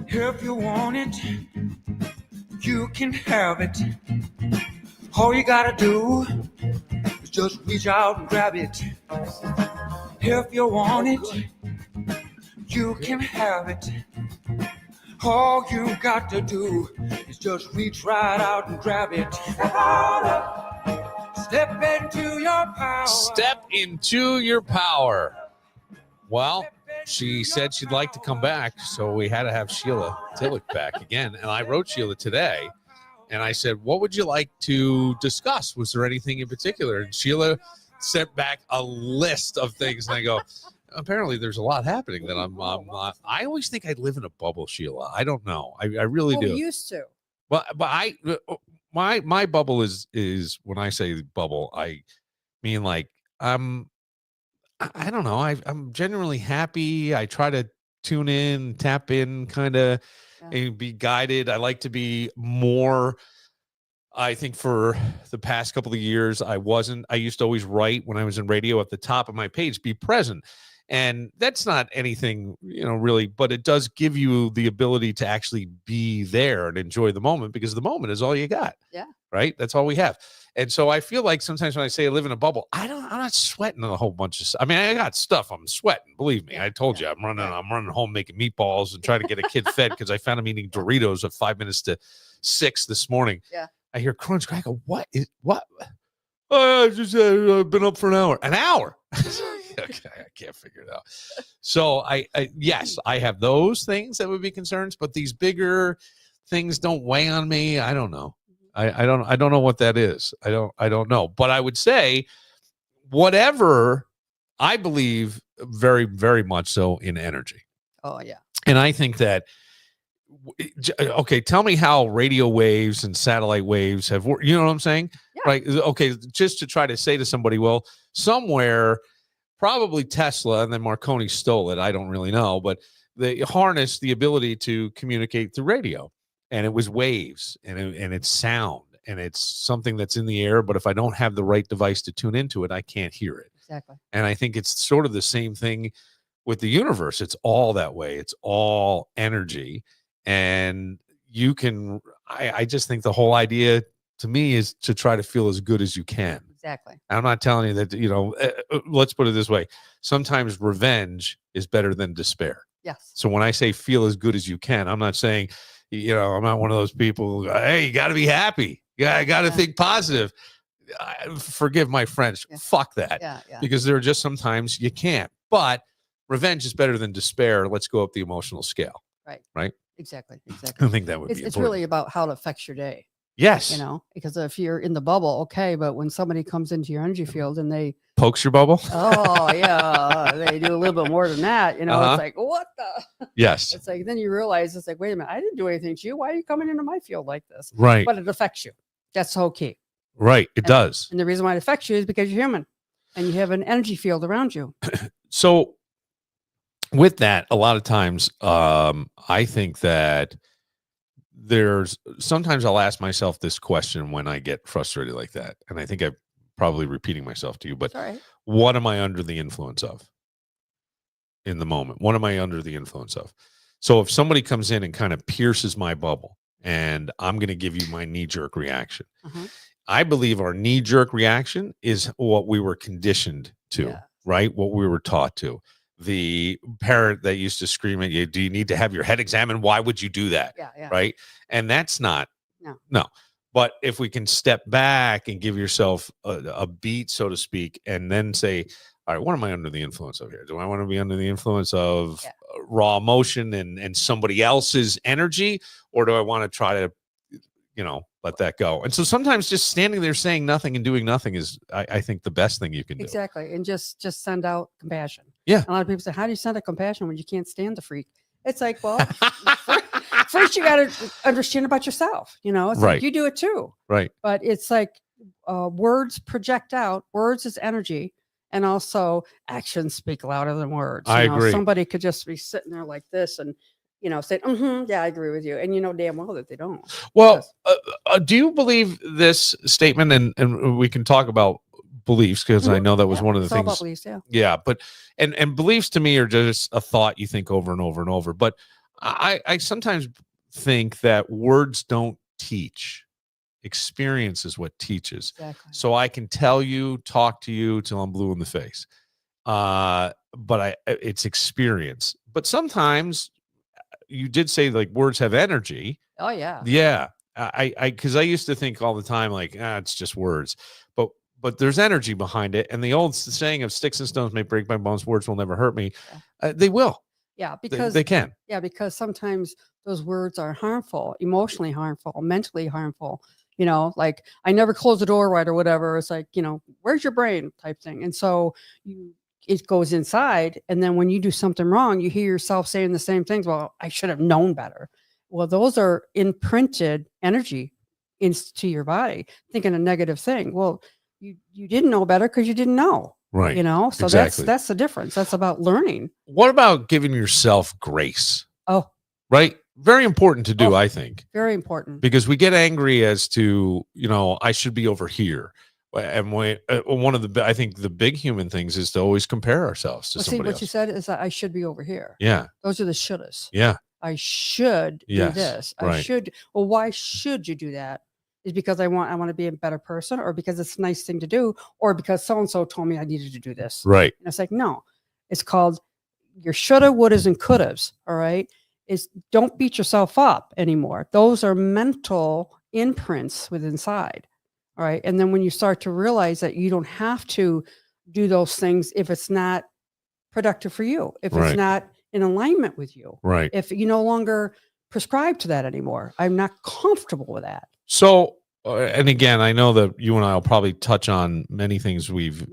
If you want it, you can have it. All you gotta do is just reach out and grab it. If you want it, you can have it. All you got to do is just reach right out and grab it. Step on up. Step into your power. Step into your power. Well, she said she'd like to come back, so we had to have Sheila Tillich back again. And I wrote Sheila today, and I said, what would you like to discuss? Was there anything in particular? And Sheila sent back a list of things, and I go, apparently there's a lot happening that I'm not. I always think I live in a bubble, Sheila. I don't know. I really do. We used to. But my bubble is when I say bubble, I mean like I don't know. I'm genuinely happy. I try to tune in, tap in, kind of and be guided. I like to be more. I think for the past couple of years, I used to always write when I was in radio at the top of my page, be present. And that's not anything, really, but it does give you the ability to actually be there and enjoy the moment, because the moment is all you got. Yeah. Right. That's all we have. And so I feel like sometimes when I say I live in a bubble, I'm not sweating a whole bunch of stuff. I mean, I got stuff I'm sweating. Believe me. I told you I'm running home making meatballs and trying to get a kid fed because I found him eating Doritos at 5 minutes to 6 this morning. Yeah. I hear crunch. I go, what? Oh, I just I've been up for an hour. An hour. Okay, I can't figure it out. So yes, I have those things that would be concerns, but these bigger things don't weigh on me. I don't know. I don't know what that is. I don't know. But I would say whatever, I believe very, very much so in energy. Oh yeah. And I think that, okay, tell me how radio waves and satellite waves have worked. You know what I'm saying? Yeah. Right. Okay. Just to try to say to somebody, well, somewhere, probably Tesla, and then Marconi stole it. I don't really know, but they harnessed the ability to communicate through radio, and it was waves, and it's sound, and it's something that's in the air. But if I don't have the right device to tune into it, I can't hear it. Exactly. And I think it's sort of the same thing with the universe. It's all that way. It's all energy. And you can, I just think the whole idea to me is to try to feel as good as you can. Exactly. I'm not telling you that, let's put it this way. Sometimes revenge is better than despair. Yes. So when I say feel as good as you can, I'm not saying, I'm not one of those people who, hey, you got to be happy. Yeah, I got to think positive. Forgive my French. Yeah. Fuck that. Yeah. Because there are just sometimes you can't. But revenge is better than despair. Let's go up the emotional scale. Right. Exactly. I think that would be it's really about how it affects your day. Yes. Because if you're in the bubble, okay, but when somebody comes into your energy field and they pokes your bubble, oh yeah, they do a little bit more than that. It's like, what the? Yes. It's like, then you realize it's like, wait a minute, I didn't do anything to you. Why are you coming into my field like this? Right. But it affects you. That's the whole key. Right. It does. And the reason why it affects you is because you're human and you have an energy field around you. So with that, a lot of times, I think that sometimes I'll ask myself this question when I get frustrated like that. And I think I'm probably repeating myself to you, but what am I under the influence of in the moment? What am I under the influence of? So if somebody comes in and kind of pierces my bubble and I'm going to give you my knee-jerk reaction, I believe our knee-jerk reaction is what we were conditioned to, right? What we were taught to. The parent that used to scream at you, do you need to have your head examined? Why would you do that? Yeah. Right. And that's not, no. But if we can step back and give yourself a beat, so to speak, and then say, all right, what am I under the influence of here? Do I want to be under the influence of raw emotion and somebody else's energy? Or do I want to try to, let that go? And so sometimes just standing there saying nothing and doing nothing is, I think, the best thing you can do. Exactly. And just send out compassion. Yeah. A lot of people say, how do you send out compassion when you can't stand the freak? It's like, well, first you got to understand about yourself. It's like you do it too. Right. But it's like words project out. Words is energy. And also, actions speak louder than words. I agree. Somebody could just be sitting there like this and, say, yeah, I agree with you. And you know damn well that they don't. Well, Because- do you believe this statement? And we can talk about beliefs, because I know that was one of the it's all about things. beliefs, yeah. Yeah, but and beliefs to me are just a thought you think over and over and over. But I sometimes think that words don't teach. Experience is what teaches. Exactly. So I can talk to you till I'm blue in the face. But it's experience. But sometimes you did say like words have energy. Oh, yeah. Yeah. Because I used to think all the time, like, it's just words, but there's energy behind it. And the old saying of sticks and stones may break my bones, words will never hurt me. They will. Yeah, They because can. Yeah, because sometimes those words are harmful, emotionally harmful, mentally harmful. Like I never close the door right or whatever. It's like, where's your brain type thing. And so it goes inside. And then when you do something wrong, you hear yourself saying the same things. Well, I should have known better. Well, those are imprinted energy into your body, thinking a negative thing. Well, you didn't know better because you didn't know. Right. So Exactly. that's the difference. That's about learning. What about giving yourself grace? Oh, Right. Very important to do, I think. very important. Because we get angry as to, I should be over here. And one of the, I think the big human things is to always compare ourselves to somebody What else. you said is that I should be over here. Yeah. Those are the shouldas. Yeah. I should Yes, do this. I right. should. Well, why should you do that? Is because I want to be a better person, or because it's a nice thing to do, or because so and so told me I needed to do this. Right. And it's like, no, it's called your shoulda, wouldas, and couldas. All right. Is don't beat yourself up anymore. Those are mental imprints within inside. All right. And then when you start to realize that you don't have to do those things if it's not productive for you, if Right. it's not in alignment with you, Right. if you no longer prescribe to that anymore, I'm not comfortable with that. So, and again, I know that you and I will probably touch on many things we've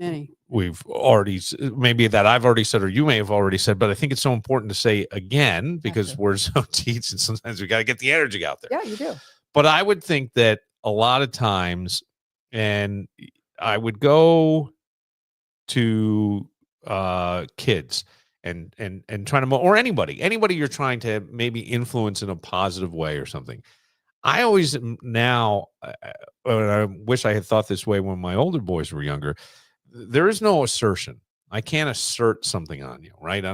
already, maybe that I've already said, or you may have already said, but I think it's so important to say again, because words don't teach, and sometimes we got to get the energy out there. Yeah, you do. But I would think that a lot of times, and I would go to kids and trying to, or anybody you're trying to maybe influence in a positive way or something. I always now, I wish I had thought this way when my older boys were younger. There is no assertion. I can't assert something on you, right?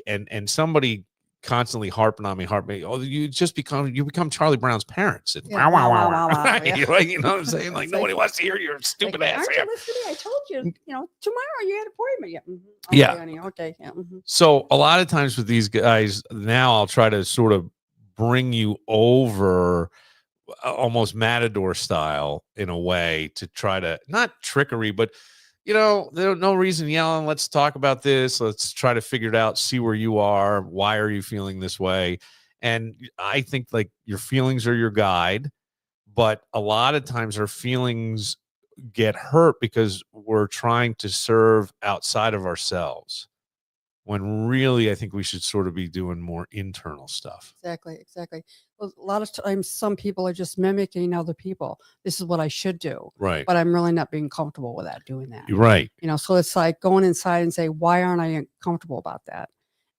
And somebody constantly harping on me. Oh, you become Charlie Brown's parents. It's Yeah, wow, wow, wow, wow, right? yeah. Like, you know what I'm saying? Like nobody wants to hear your stupid ass. Aren't you listening? I told you, tomorrow you had an appointment. Yeah. Okay, Yeah. honey, okay. Yeah. So a lot of times with these guys now, I'll try to sort of bring you over almost matador style in a way to try to, not trickery, but there's no reason yelling. Let's talk about this. Let's try to figure it out. See where you are. Why are you feeling this way? And I think like your feelings are your guide, but a lot of times our feelings get hurt because we're trying to serve outside of ourselves, when really I think we should sort of be doing more internal stuff. Exactly. Well, a lot of times some people are just mimicking other people. This is what I should do. Right. But I'm really not being comfortable with that, doing that. Right. So it's like going inside and say, why aren't I comfortable about that?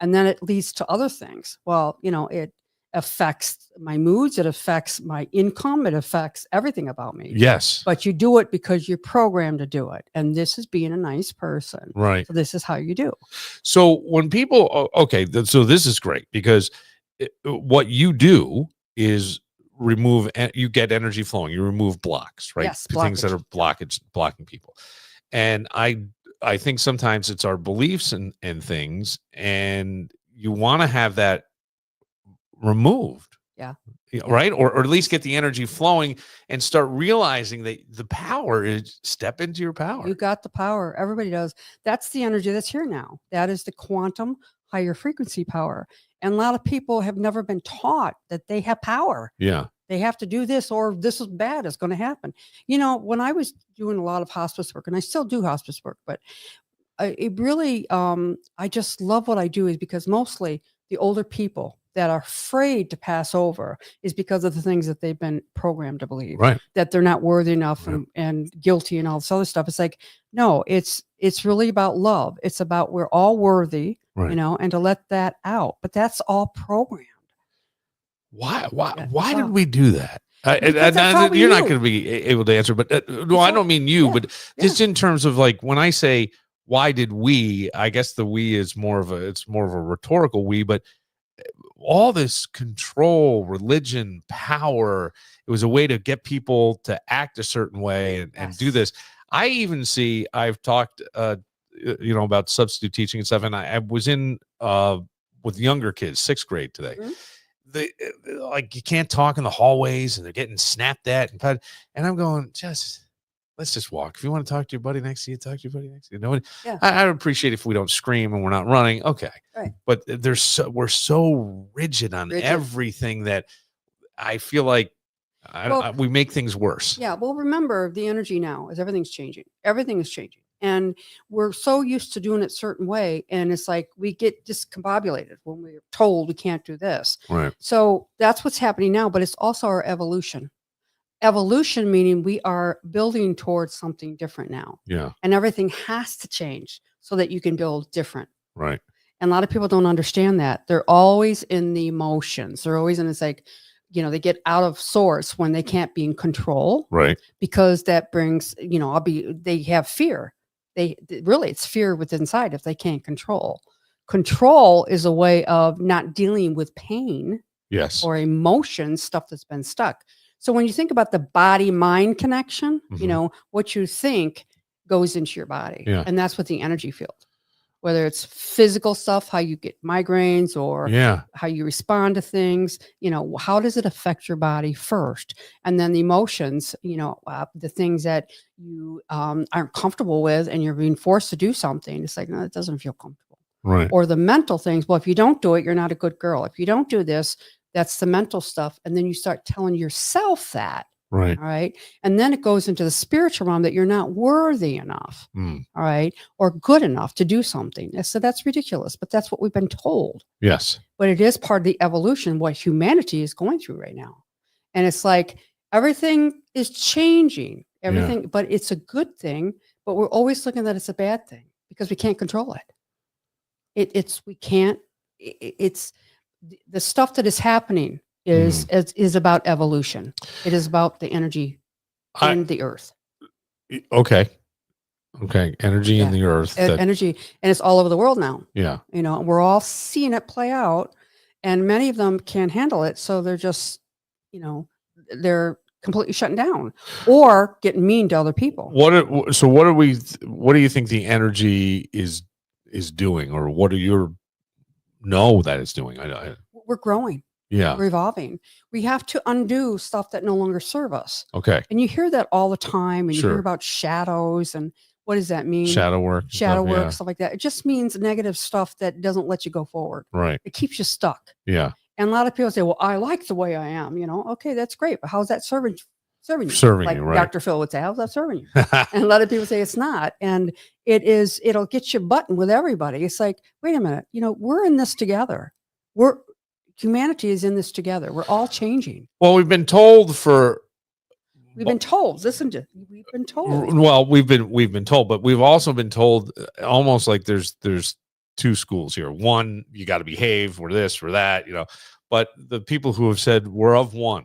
And then it leads to other things. Well, it affects my moods. It affects my income. It affects everything about me. Yes. But you do it because you're programmed to do it. And this is being a nice person. Right. So this is how you do. So when people, so this is great, because what you do is you get energy flowing. You remove blocks, right? Yes, Things that are blocking people. And I think sometimes it's our beliefs and things, and you want to have that removed. Yeah. Right. Or at least get the energy flowing and start realizing that the power is step into your power. You got the power. Everybody does. That's the energy that's here now. That is the quantum higher frequency power. And a lot of people have never been taught that they have power. Yeah. They have to do this, or this is bad. It's going to happen. When I was doing a lot of hospice work, and I still do hospice work, but it really, I just love what I do, is because mostly the older people that are afraid to pass over is because of the things that they've been programmed to believe, right? That they're not worthy enough and guilty and all this other stuff. It's like, no, it's It's really about love. It's about we're all worthy, Right. and to let that out. But that's all programmed. Why Yeah, why it's did all- we do that? Because that's all we You're not knew. going to be able to answer, but no, It's I all- don't mean you, yeah, but yeah. just in terms of like when I say why did we, I guess the we is more of a rhetorical we, but all this control, religion, power, it was a way to get people to act a certain way and do Yes. this. I even see, I've talked, about substitute teaching and stuff, and I was in with younger kids, 6th grade today. Mhm. They like you can't talk in the hallways, and they're getting snapped at and I'm going, let's just walk. If you want to talk to your buddy next to you, talk to your buddy next to you. No, Yeah. I would appreciate if we don't scream and we're not running. Okay. Right. But we're so rigid on Rigid. everything that I feel like Well- we make things worse. Yeah. Well, remember the energy now is everything's changing. Everything is changing. And we're so used to doing it a certain way. And it's like we get discombobulated when we're told we can't do this. Right. So that's what's happening now. But it's also our evolution. Evolution meaning we are building towards something different now. Yeah. And everything has to change so that you can build different. Right. And a lot of people don't understand that. They're always in the emotions. They're always in it's like, they get out of sorts when they can't be in control Right. because that brings, they have fear. Really, it's fear within inside if they can't control. Control is a way of not dealing with pain Yes. or emotions, stuff that's been stuck. So when you think about the body-mind connection, Mhm. what you think goes into your body. Yeah. And that's what the energy field, whether it's physical stuff, how you get migraines or Yeah. how you respond to things, how does it affect your body first? And then the emotions, the things that you aren't comfortable with and you're being forced to do something. It's like, no, it doesn't feel comfortable. Right. Or the mental things. Well, if you don't do it, you're not a good girl. If you don't do this, that's the mental stuff. And then you start telling yourself that. Right. All right. And then it goes into the spiritual realm that you're not worthy enough. Mm. All right. Or good enough to do something. So that's ridiculous. But that's what we've been told. Yes. But it is part of the evolution, what humanity is going through right now. And it's like everything is changing. Everything, but it's a good thing. But we're always looking that it's a bad thing because we can't control it. It's the stuff that is happening is about evolution. It is about the energy in the earth. Okay. Energy in Yeah. the earth. Energy, and it's all over the world now. Yeah. We're all seeing it play out, and many of them can't handle it, so they're just, they're completely shutting down or getting mean to other people. What do you think the energy is doing, or what do you know that it's doing? We're growing. Yeah. We're evolving. We have to undo stuff that no longer serve us. Okay. And you hear that all the time, and you Sure. hear about shadows and what does that mean? Shadow work. and Shadow stuff, work, yeah. stuff like that. It just means negative stuff that doesn't let you go forward. Right. It keeps you stuck. Yeah. And a lot of people say, well, I like the way I am, okay, that's great. But how's that serving you? Serving Like you, right. Dr. Phil would say, how's that serving you? And a lot of people say it's not. And it'll get you buttoned with everybody. It's like, wait a minute, we're in this together. Humanity is in this together. We're all changing. Well, we've been told We've been told. Listen to we've been told. Well, we've been told, but we've also been told almost like there's two schools here. One, you got to behave. We're this, we're that, But the people who have said we're of one,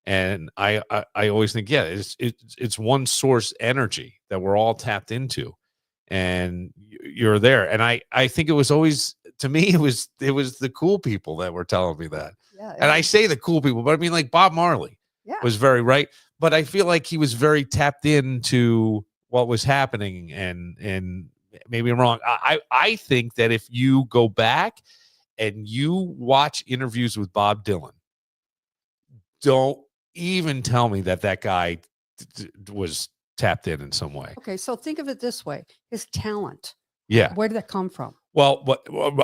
and I always think, yeah, it's one source energy that we're all tapped into, and you're there. And I think it was always, to me, it was the cool people that were telling me that. Yeah. And I say the cool people, but I mean like Bob Marley. Yeah. Was very right, but I feel like he was very tapped into what was happening, and maybe I'm wrong. I think that if you go back and you watch interviews with Bob Dylan, don't even tell me that guy was tapped in some way. Okay, so think of it this way: his talent. Yeah. Where did that come from? Well,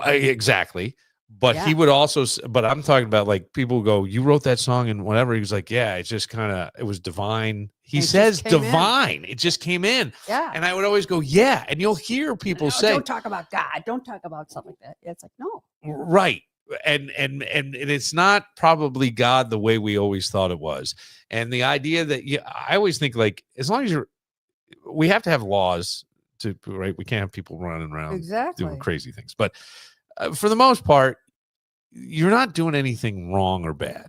exactly. But he would also, but I'm talking about like people go, you wrote that song and whatever. He was like, yeah, it's just it was divine. He says divine. It just came in. Yeah. And I would always go, yeah. And you'll hear people say, don't talk about God. Don't talk about something like that. It's like, no. Right. And it's not probably God the way we always thought it was. And the idea that I always think like, as long as we have to have laws to, right? We can't have people running around Exactly. doing crazy things. But for the most part, you're not doing anything wrong or bad.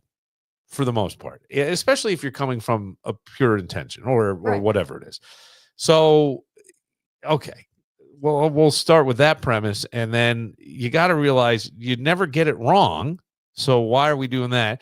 For the most part, especially if you're coming from a pure intention or Right. whatever it is. So, okay, well, we'll start with that premise, and then you got to realize you'd never get it wrong. So why are we doing that?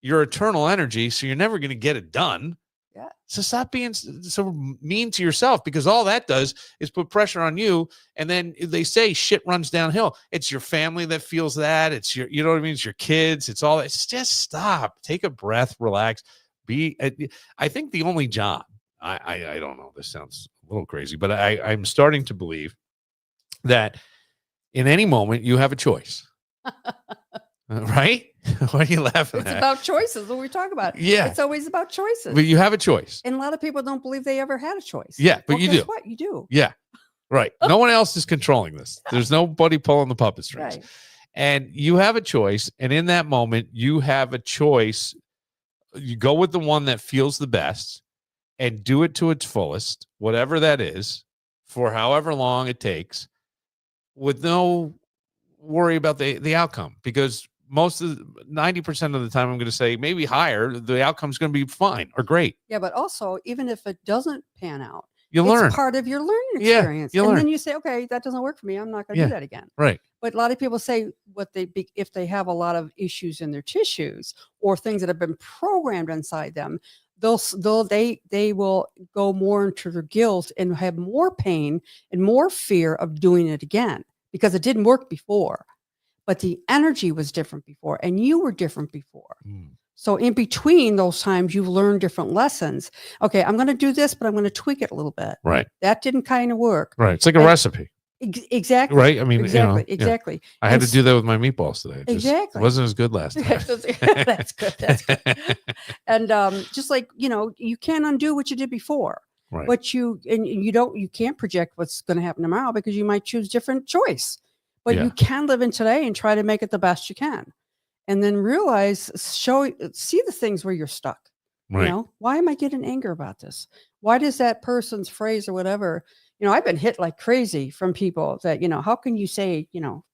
You're eternal energy, so you're never going to get it done. Yeah. So stop being so mean to yourself, because all that does is put pressure on you. And then they say shit runs downhill. It's your family that feels that. It's your, you know what I mean? It's your kids. It's all. It's just stop. Take a breath. Relax. I think the only job. I don't know. This sounds a little crazy, but I'm starting to believe that in any moment you have a choice. Right? Why are you laughing It's at? about choices. What we talk about. Yeah. It's always about choices. But you have a choice. And a lot of people don't believe they ever had a choice. Yeah, but Well, you guess do. What you do. Yeah. Right. No one else is controlling this. There's nobody pulling the puppet strings. Right. And you have a choice. And in that moment, you have a choice. You go with the one that feels the best and do it to its fullest, whatever that is, for however long it takes, with no worry about the outcome. Because most of 90% of the time, I'm going to say maybe higher, the outcome's going to be fine or great. Yeah, but also, even if it doesn't pan out, You it's learn. part of your learning Yeah, experience. you And learn. then you say, okay, that doesn't work for me. I'm not going to Yeah. do that again. Right. But a lot of people say if they have a lot of issues in their tissues or things that have been programmed inside them, they will go more into their guilt and have more pain and more fear of doing it again because it didn't work before. But the energy was different before, and you were different before. So in between those times, you've learned different lessons. Okay, I'm going to do this, but I'm going to tweak it a little bit. Right. That didn't kind of work. Right. It's like a recipe. Exactly. Right. I mean, exactly. You know, exactly. I had to do that with my meatballs today. Exactly. It wasn't as good last time. That's good. That's good. And just like, you can't undo what you did before. Right. But you can't project what's going to happen tomorrow because you might choose different choice. But you can live in today and try to make it the best you can. And then see the things where you're stuck. Right. Why am I getting anger about this? Why does that person's phrase or whatever, I've been hit like crazy from people that, how can you say,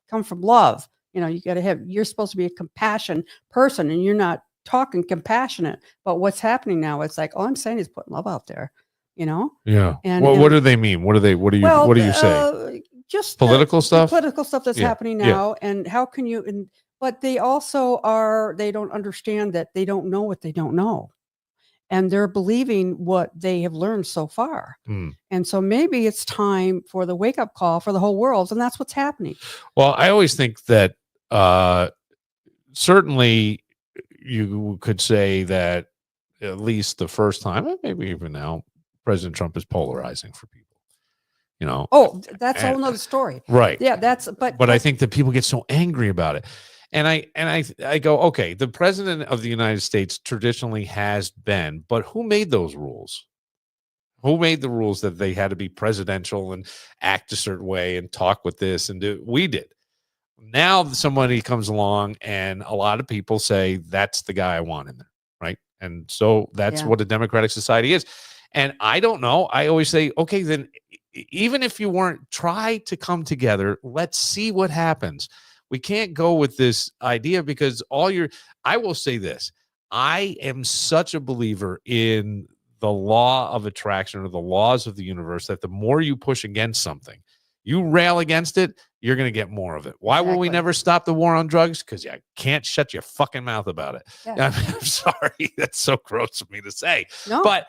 come from love? You're supposed to be a compassion person and you're not talking compassionate. But what's happening now? It's like, all I'm saying is put love out there, Yeah. And what do they mean? What do you say? Just Political stuff? the political stuff that's happening now. And how can you, but they also they don't understand that they don't know what they don't know. And they're believing what they have learned so far. And so maybe it's time for the wake-up call for the whole world. And that's what's happening. Well, I always think that certainly you could say that at least the first time, and maybe even now, President Trump is polarizing for people. Oh, that's a whole nother story. Right. Yeah, but I think that people get so angry about it. And I go, okay, the president of the United States traditionally has been, but who made those rules? Who made the rules that they had to be presidential and act a certain way and talk with this and do? We did. Now somebody comes along and a lot of people say, that's the guy I want in there. Right. And so that's what a democratic society is. And I don't know. I always say, okay, then even if you weren't, try to come together. Let's see what happens. We can't go with this idea because I will say this. I am such a believer in the law of attraction or the laws of the universe that the more you push against something, you rail against it, you're going to get more of it. Why will we never stop the war on drugs? Because you can't shut your fucking mouth about it. Yeah. I'm sorry. That's so gross of me to say. No. But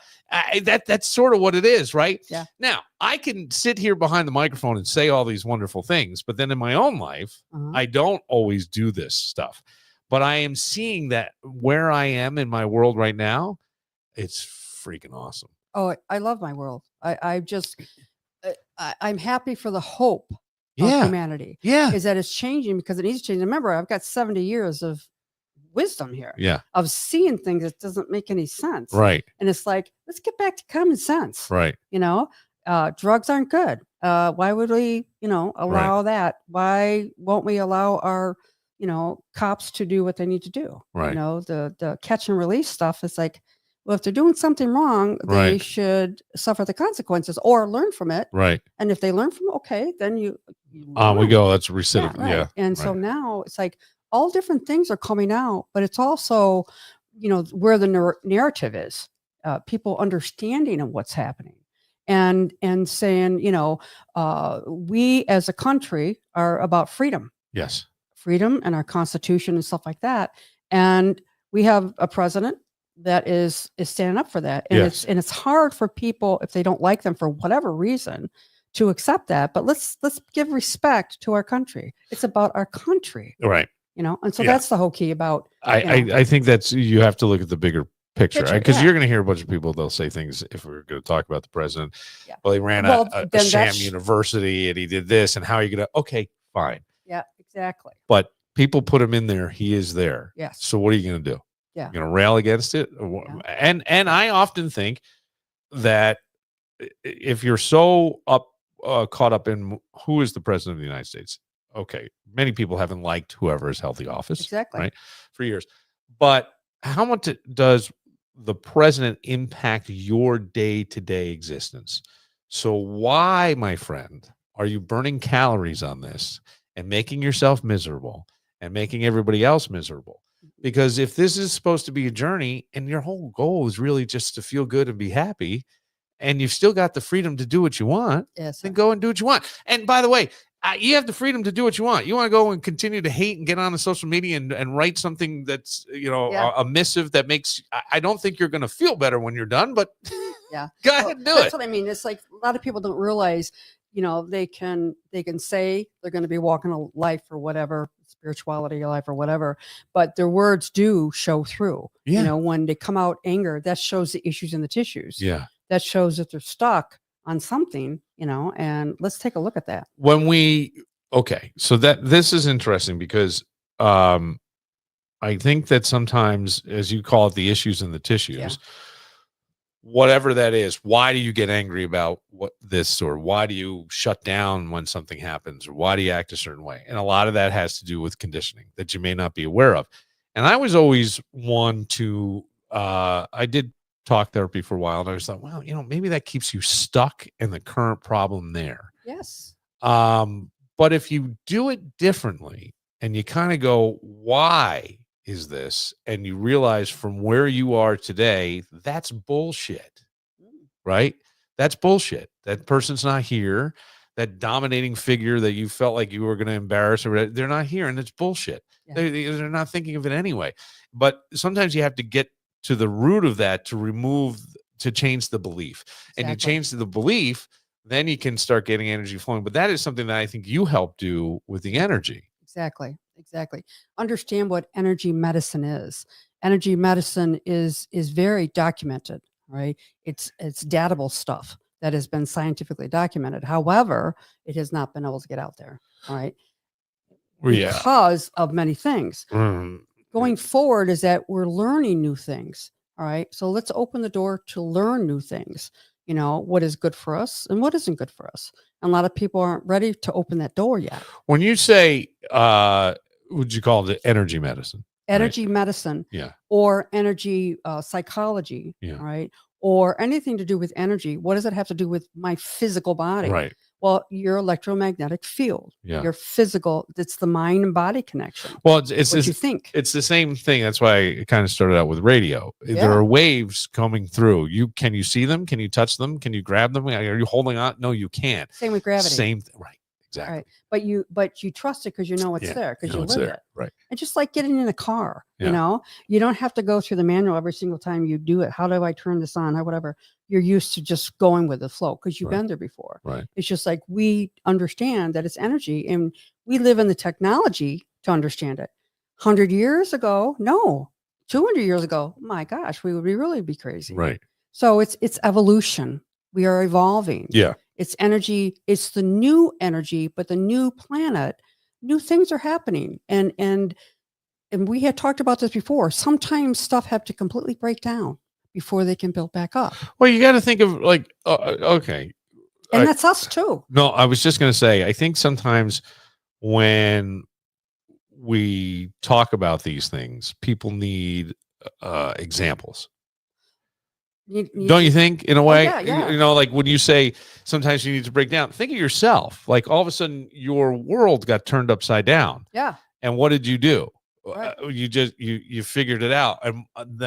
that's sort of what it is, right? Yeah. Now, I can sit here behind the microphone and say all these wonderful things, but then in my own life, I don't always do this stuff. But I am seeing that where I am in my world right now, it's freaking awesome. Oh, I love my world. I'm happy for the hope of humanity. Yeah. Is that it's changing because it needs to change. Remember, I've got 70 years of wisdom here. Yeah. Of seeing things that doesn't make any sense. Right. And it's like, let's get back to common sense. Right. Drugs aren't good. Why would we, allow that? Why won't we allow our, cops to do what they need to do? Right. The catch and release stuff is like, Well, if they're doing something wrong, they Right. should suffer the consequences or learn from it. Right. And if they learn from it, okay, then you On we learn. go. That's Yeah, recidiv. right. Yeah. And so Right. now it's like all different things are coming out, but it's also, where the narrative is, people understanding of what's happening, and saying, we as a country are about freedom, Yes. and our Constitution and stuff like that, and we have a president that is standing up for that, and Yes. it's hard for people if they don't like them for whatever reason to accept that. But let's give respect to our country. It's about our country, Right. and so Yeah. that's the whole key about I think that's, you have to look at the bigger picture, Picture, because yeah. you're going to hear a bunch of people. They'll say things, if we're going to talk about the president. Yeah. Well, he ran Well, a then sham that's- university and he did this, and how are you going to? Okay, fine. Yeah, exactly. But people put him in there. He is there. Yes. So what are you going to do? Yeah. You're going to rail against it? Yeah. And I often think that if you're so caught up in who is the president of the United States, okay, many people haven't liked whoever has held the office, Exactly. right, for years. But how much does the president impact your day-to-day existence? So why, my friend, are you burning calories on this and making yourself miserable and making everybody else miserable? Because if this is supposed to be a journey and your whole goal is really just to feel good and be happy, and you've still got the freedom to do what you want, Yes, then sir. go and do what you want. And by the way, you have the freedom to do what you want. You want to go and continue to hate and get on the social media and write something that's, Yeah. a missive that makes, I don't think you're going to feel better when you're done, but Yeah. go ahead and do That's it. what I mean. It's like a lot of people don't realize, they can say they're going to be walking a life or whatever, spirituality life or whatever, but their words do show through. Yeah. When they come out anger, that shows the issues in the tissues. Yeah. That shows that they're stuck on something, and let's take a look at that. So this is interesting because I think that sometimes, as you call it, the issues in the tissues, whatever that is, why do you get angry about this, or why do you shut down when something happens, or why do you act a certain way? And a lot of that has to do with conditioning that you may not be aware of. And I was always one to, I did talk therapy for a while, and I was like, well, maybe that keeps you stuck in the current problem there. Yes. But if you do it differently and you kind of go, why is this? And you realize from where you are today, that's bullshit, right? That's bullshit. That person's not here. That dominating figure that you felt like you were going to embarrass, or they're not here, and it's bullshit. Yeah. They're not thinking of it anyway. But sometimes you have to get to the root of that to change the belief. And you Exactly. change the belief, then you can start getting energy flowing. But that is something that I think you help do with the energy. Exactly. Understand what energy medicine is. Energy medicine is very documented, right? It's datable stuff that has been scientifically documented. However, it has not been able to get out there, all right? Yeah. Because of many things. Mm. Going forward is that we're learning new things, all right? So let's open the door to learn new things, what is good for us and what isn't good for us. And a lot of people aren't ready to open that door yet. When you say, would you call it energy medicine? Energy medicine, Yeah. or energy psychology, Yeah. right? Or anything to do with energy. What does it have to do with my physical body? Right. Well, your electromagnetic field, Yeah. your physical, it's the mind and body connection. Well, it's what you think. It's the same thing. That's why I kind of started out with radio. Yeah. There are waves coming through. Can you see them? Can you touch them? Can you grab them? Are you holding on? No, you can't. Same with gravity. Same thing. Right. Exactly. Right. But you trust it because you know it's there, because you it's live there. it. Right. And just like getting in a car, Yeah. you don't have to go through the manual every single time you do it. How do I turn this on? How whatever. You're used to just going with the flow because you've been there before. Right. It's just like we understand that it's energy, and we live in the technology to understand it. 100 years ago, no. 200 years ago, my gosh, we would really be crazy. Right. So it's evolution. We are evolving. Yeah. It's energy. It's the new energy, but the new planet, new things are happening. And we had talked about this before. Sometimes stuff have to completely break down before they can build back up. Well, you got to think of like, okay. And that's us too. No, I was just going to say, I think sometimes when we talk about these things, people need examples. Don't you think, in a way? yeah, yeah. You know, like when you say sometimes you need to break down, think of yourself. Like all of a sudden your world got turned upside down. Yeah. And what did you do? Right. You figured it out.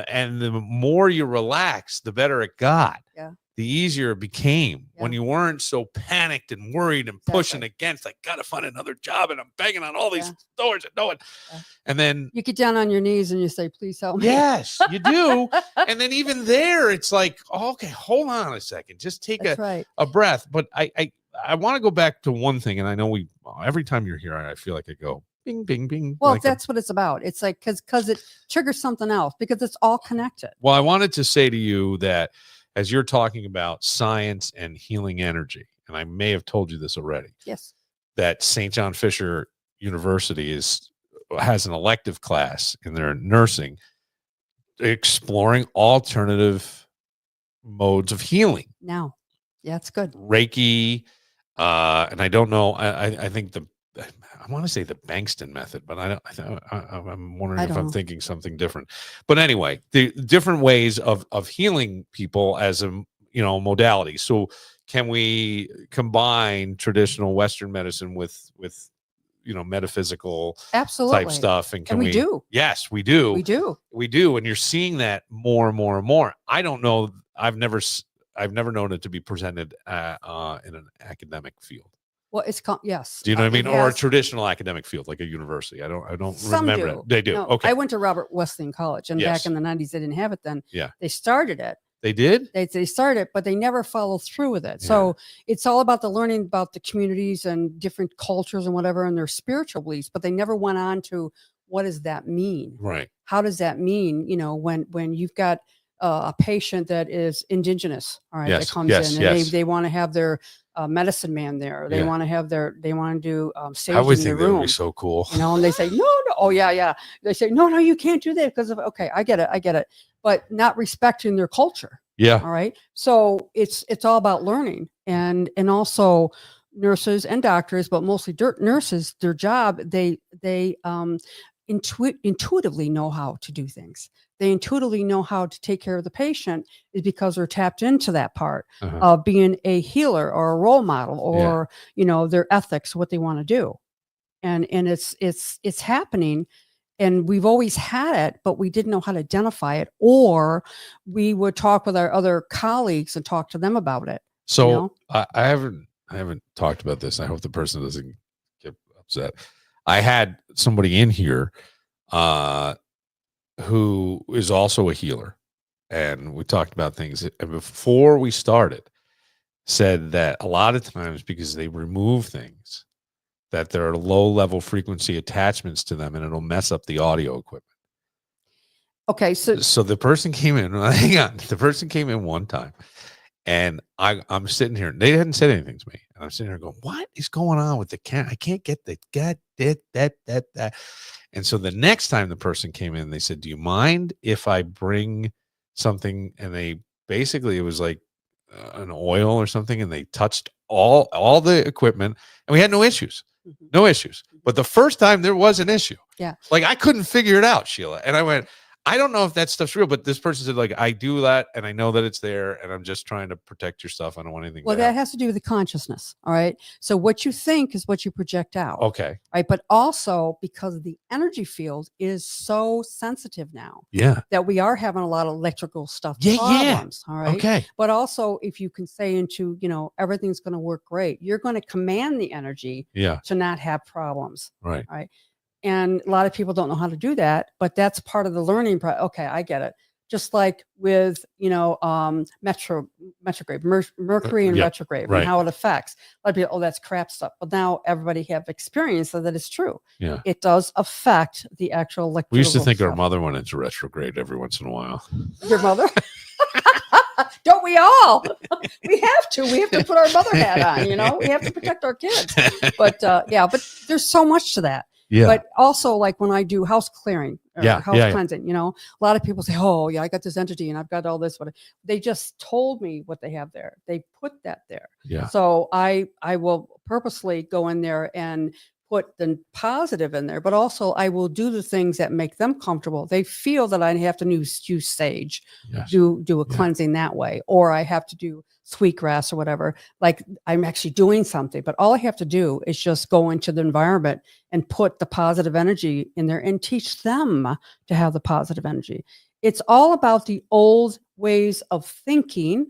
And the more you relax, the better it got. Yeah. The easier it became when Yeah. you weren't so panicked and worried and pushing against, like, gotta find another job and I'm banging on all these doors and no one. Yeah. And then You get down on your knees and you say, please help me. yes, you do. And then even there, it's like, okay, hold on a second. Just take That's right. a breath. But I want to go back to one thing. And I know every time you're here, I feel like I go bing, bing, bing. Well, like that's what it's about. It's like, because it triggers something else, because it's all connected. Well, I wanted to say to you that as you're talking about science and healing energy, and I may have told you this already. Yes. That St. John Fisher University has an elective class in their nursing exploring alternative modes of healing. Now, yeah, it's good. Reiki, and I don't know. I think I want to say the Bankston method, but I'm wondering if I'm thinking something different. But anyway, the different ways of healing people as a modality. So can we combine traditional Western medicine with metaphysical Absolutely type stuff? And we do. Yes, we do. We do. And you're seeing that more and more and more. I don't know. I've never known it to be presented in an academic field. Well, it's called, yes. Do you know what I mean? Or a traditional academic field, like a university. I don't remember it. They do. No, okay. I went to Robert Wesleyan College, and back in the 90s, they didn't have it then. Yeah. They started it. They did? They started it, but they never followed through with it. Yeah. So it's all about the learning about the communities and different cultures and whatever, and their spiritual beliefs, but they never went on to what does that mean? Right. How does that mean, when you've got a patient that is indigenous, all right, that comes in, and they want to have their medicine man there. They want to do sage in their room. That would be so cool. And they say, no. Oh, yeah. They say, no, you can't do that because of, okay, I get it. But not respecting their culture. Yeah. All right. So it's all about learning, and also nurses and doctors, but mostly nurses, their job, they intuitively know how to do things. They intuitively know how to take care of the patient, is because they're tapped into that part of being a healer or a role model, or their ethics, what they want to do, and it's happening. And we've always had it, but we didn't know how to identify it, or we would talk with our other colleagues and talk to them about it. So I haven't talked about this. I hope the person doesn't get upset. I had somebody in here who is also a healer, and we talked about things. And before we started, said that a lot of times, because they remove things, that there are low-level frequency attachments to them, and it'll mess up the audio equipment. Okay, so the person came in. Hang on, the person came in one time, and I'm sitting here. They hadn't said anything to me, and I'm sitting here going, "What is going on with the cat? I can't get the that." And so the next time the person came in, they said, "Do you mind if I bring something?" And they basically, it was like an oil or something, and they touched all the equipment, and we had no issues. No issues. But the first time there was an issue. Yeah. Like I couldn't figure it out, Sheila. And I went, I don't know if that stuff's real, but this person said, like, I do that and I know that it's there and I'm just trying to protect your stuff. I don't want anything. Well, that has to do with the consciousness. All right. So what you think is what you project out. Okay. Right. But also because the energy field is so sensitive now. Yeah. That we are having a lot of electrical stuff. Problems. All right. Okay. But also if you can say into, everything's going to work great, you're going to command the energy to not have problems. Right. Right. And a lot of people don't know how to do that, but that's part of the learning process. Okay, I get it. Just like with, retrograde, Mercury and retrograde, and how it affects. A lot of people, that's crap stuff. But now everybody have experience so that it's true. Yeah. It does affect the actual electrical. We used to think stuff. our mother went into retrograde every once in a while. Your mother? Don't we all? We have to. We have to put our mother hat on, we have to protect our kids. But but there's so much to that. Yeah. But also, like when I do house clearing, house cleansing, a lot of people say, "Oh, yeah, I got this entity and I've got all this." But they just told me what they have there. They put that there. Yeah. So I will purposely go in there and put the positive in there, but also I will do the things that make them comfortable. They feel that I have to use sage, Yes. do a Yeah. cleansing that way, or I have to do sweetgrass or whatever. Like I'm actually doing something, but all I have to do is just go into the environment and put the positive energy in there and teach them to have the positive energy. It's all about the old ways of thinking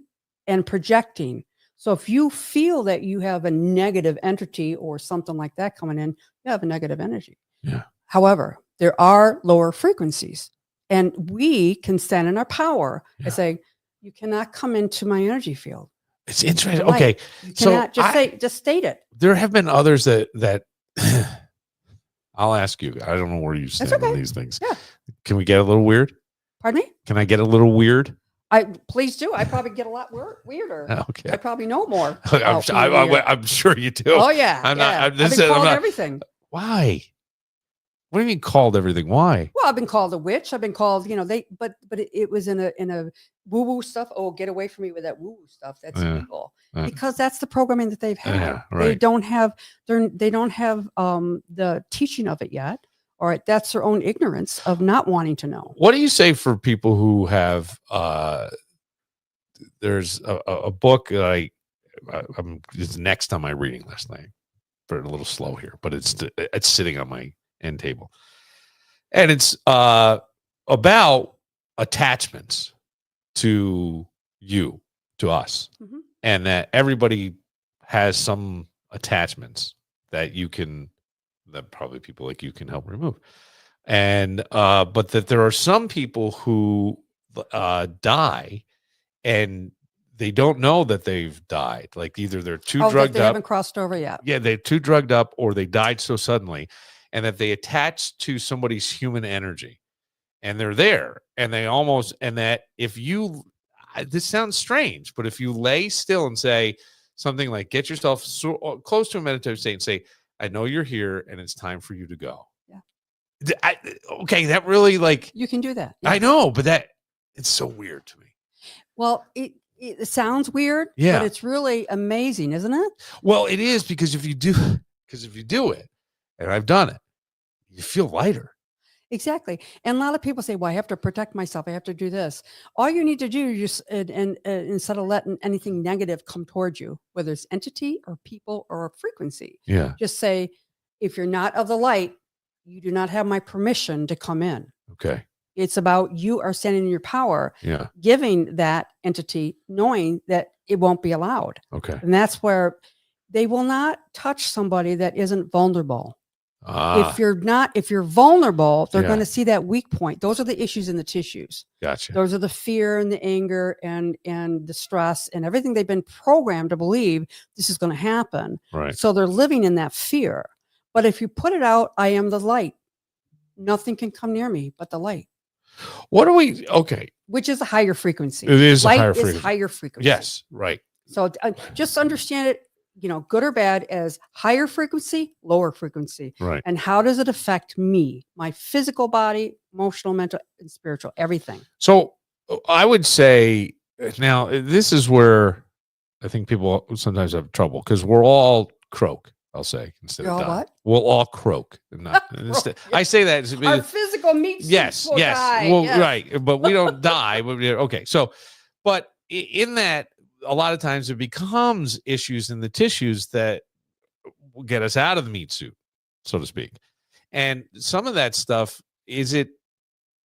and projecting. So if you feel that you have a negative entity or something like that coming in, you have a negative energy. Yeah. However, there are lower frequencies, and we can stand in our power Yeah. and say, you cannot come into my energy field. It's interesting. Light. Okay. You So cannot just state it. there have been others that I'll ask you. I don't know where you stand on okay. these things. Yeah. Can we get a little weird? Pardon me? Can I get a little weird? Please do. I probably get a lot weirder. Okay. I probably know more. I'm sure you do. Oh yeah. I'm yeah. not. I've been called everything. Why? What do you mean called everything? Why? Well, I've been called a witch. I've been called, but it was in a woo woo stuff. Oh, get away from me with that woo woo stuff. That's evil. Because that's the programming that they've had. Yeah, right. They don't have the teaching of it yet. All right, that's their own ignorance of not wanting to know. What do you say for people who have there's a book that it's next on my reading list. For a little slow here, but it's sitting on my end table, and it's about attachments to us, and that everybody has some attachments that probably people like you can help remove, and but that there are some people who die and they don't know that they've died. Like either they're too drugged they up. Haven't crossed over yet. Yeah, they're too drugged up, or they died so suddenly, and that they attach to somebody's human energy, and they're there, and that if you, this sounds strange, but if you lay still and say something like, get yourself close to a meditative state and say, I know you're here, and it's time for you to go. Yeah. Okay, that really you can do that. Yes. I know, but it's so weird to me. Well, it sounds weird, yeah, but it's really amazing, isn't it? Well, it is, because if you do it, and I've done it, you feel lighter. Exactly. And a lot of people say, well, I have to protect myself. I have to do this. All you need to do is just, and instead of letting anything negative come towards you, whether it's entity or people or a frequency, just say, if you're not of the light, you do not have my permission to come in. Okay. It's about you are standing in your power, giving that entity, knowing that it won't be allowed. Okay. And that's where they will not touch somebody that isn't vulnerable. If you're vulnerable, they're going to see that weak point. Those are the issues in the tissues. Gotcha. Those are the fear and the anger and the stress and everything they've been programmed to believe this is going to happen. Right. So they're living in that fear. But if you put it out, I am the light. Nothing can come near me but the light. Okay. Which is a higher frequency. It is light a higher frequency. Higher frequency. Yes, right. So just understand it, good or bad, as higher frequency, lower frequency. Right. And how does it affect me, my physical body, emotional, mental, and spiritual, everything? So I would say now this is where I think people sometimes have trouble, because we're all croak. I'll say instead You're of all die. what? We'll all croak. I say that. Our physical meat yes. die. Well, yes. right, but we don't die. Okay, so, but in that, a lot of times it becomes issues in the tissues that will get us out of the meat suit, so to speak. And some of that stuff, is it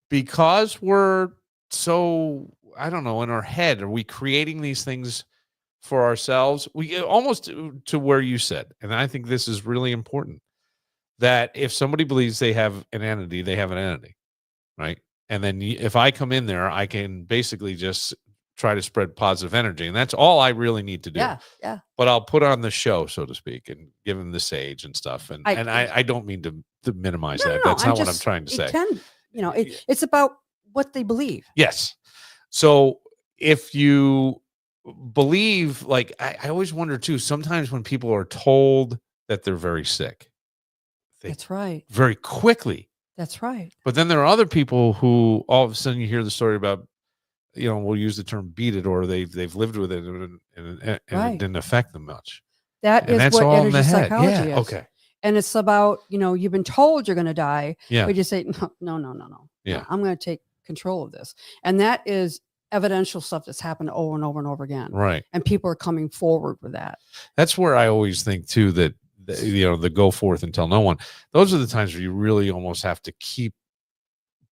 because we're so, I don't know, in our head? Are we creating these things for ourselves? We almost to where you said, and I think this is really important, that if somebody believes they have an entity, they have an entity, right? And then if I come in there, I can basically just try to spread positive energy, and that's all I really need to do. Yeah. But I'll put on the show, so to speak, and give them the sage and stuff. And I don't mean to minimize that. That's not what I'm trying to say. It's about what they believe. Yes. So if you believe, like, I always wonder too, sometimes when people are told that they're very sick, that's right, very quickly. That's right. But then there are other people who all of a sudden you hear the story about, we'll use the term beat it, or they've lived with it and it didn't affect them much. That's what energy psychology is. Okay. And it's about, you've been told you're going to die. Yeah. But you say, no. Yeah. I'm going to take control of this. And that is evidential stuff that's happened over and over and over again. Right. And people are coming forward with that. That's where I always think too that the go forth and tell no one. Those are the times where you really almost have to keep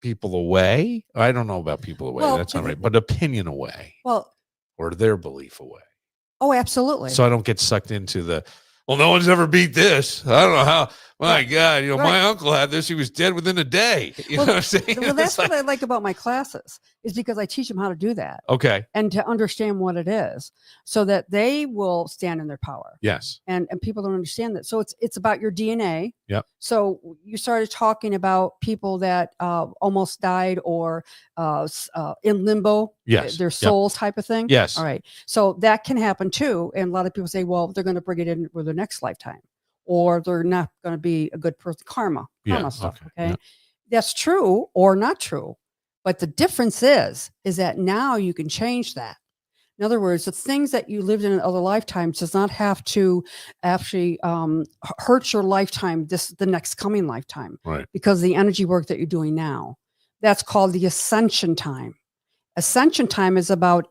people away. I don't know about people away. Well, that's not right. But opinion away. Well, or their belief away. Oh, absolutely. So I don't get sucked into no one's ever beat this. I don't know how. My God, my uncle had this. He was dead within a day. You know what I'm saying? Well, that's what I like about my classes is because I teach them how to do that. Okay. And to understand what it is so that they will stand in their power. Yes. And people don't understand that. So it's about your DNA. Yep. So you started talking about people that almost died or in limbo. Yes. Their souls type of thing. Yes. All right. So that can happen too. And a lot of people say, well, they're going to bring it in with their next lifetime. Or they're not going to be a good person. Karma stuff. Okay. Yeah. That's true or not true. But the difference is that now you can change that. In other words, the things that you lived in other lifetimes does not have to actually hurt your lifetime, the next coming lifetime. Right. Because the energy work that you're doing now, that's called the ascension time. Ascension time is about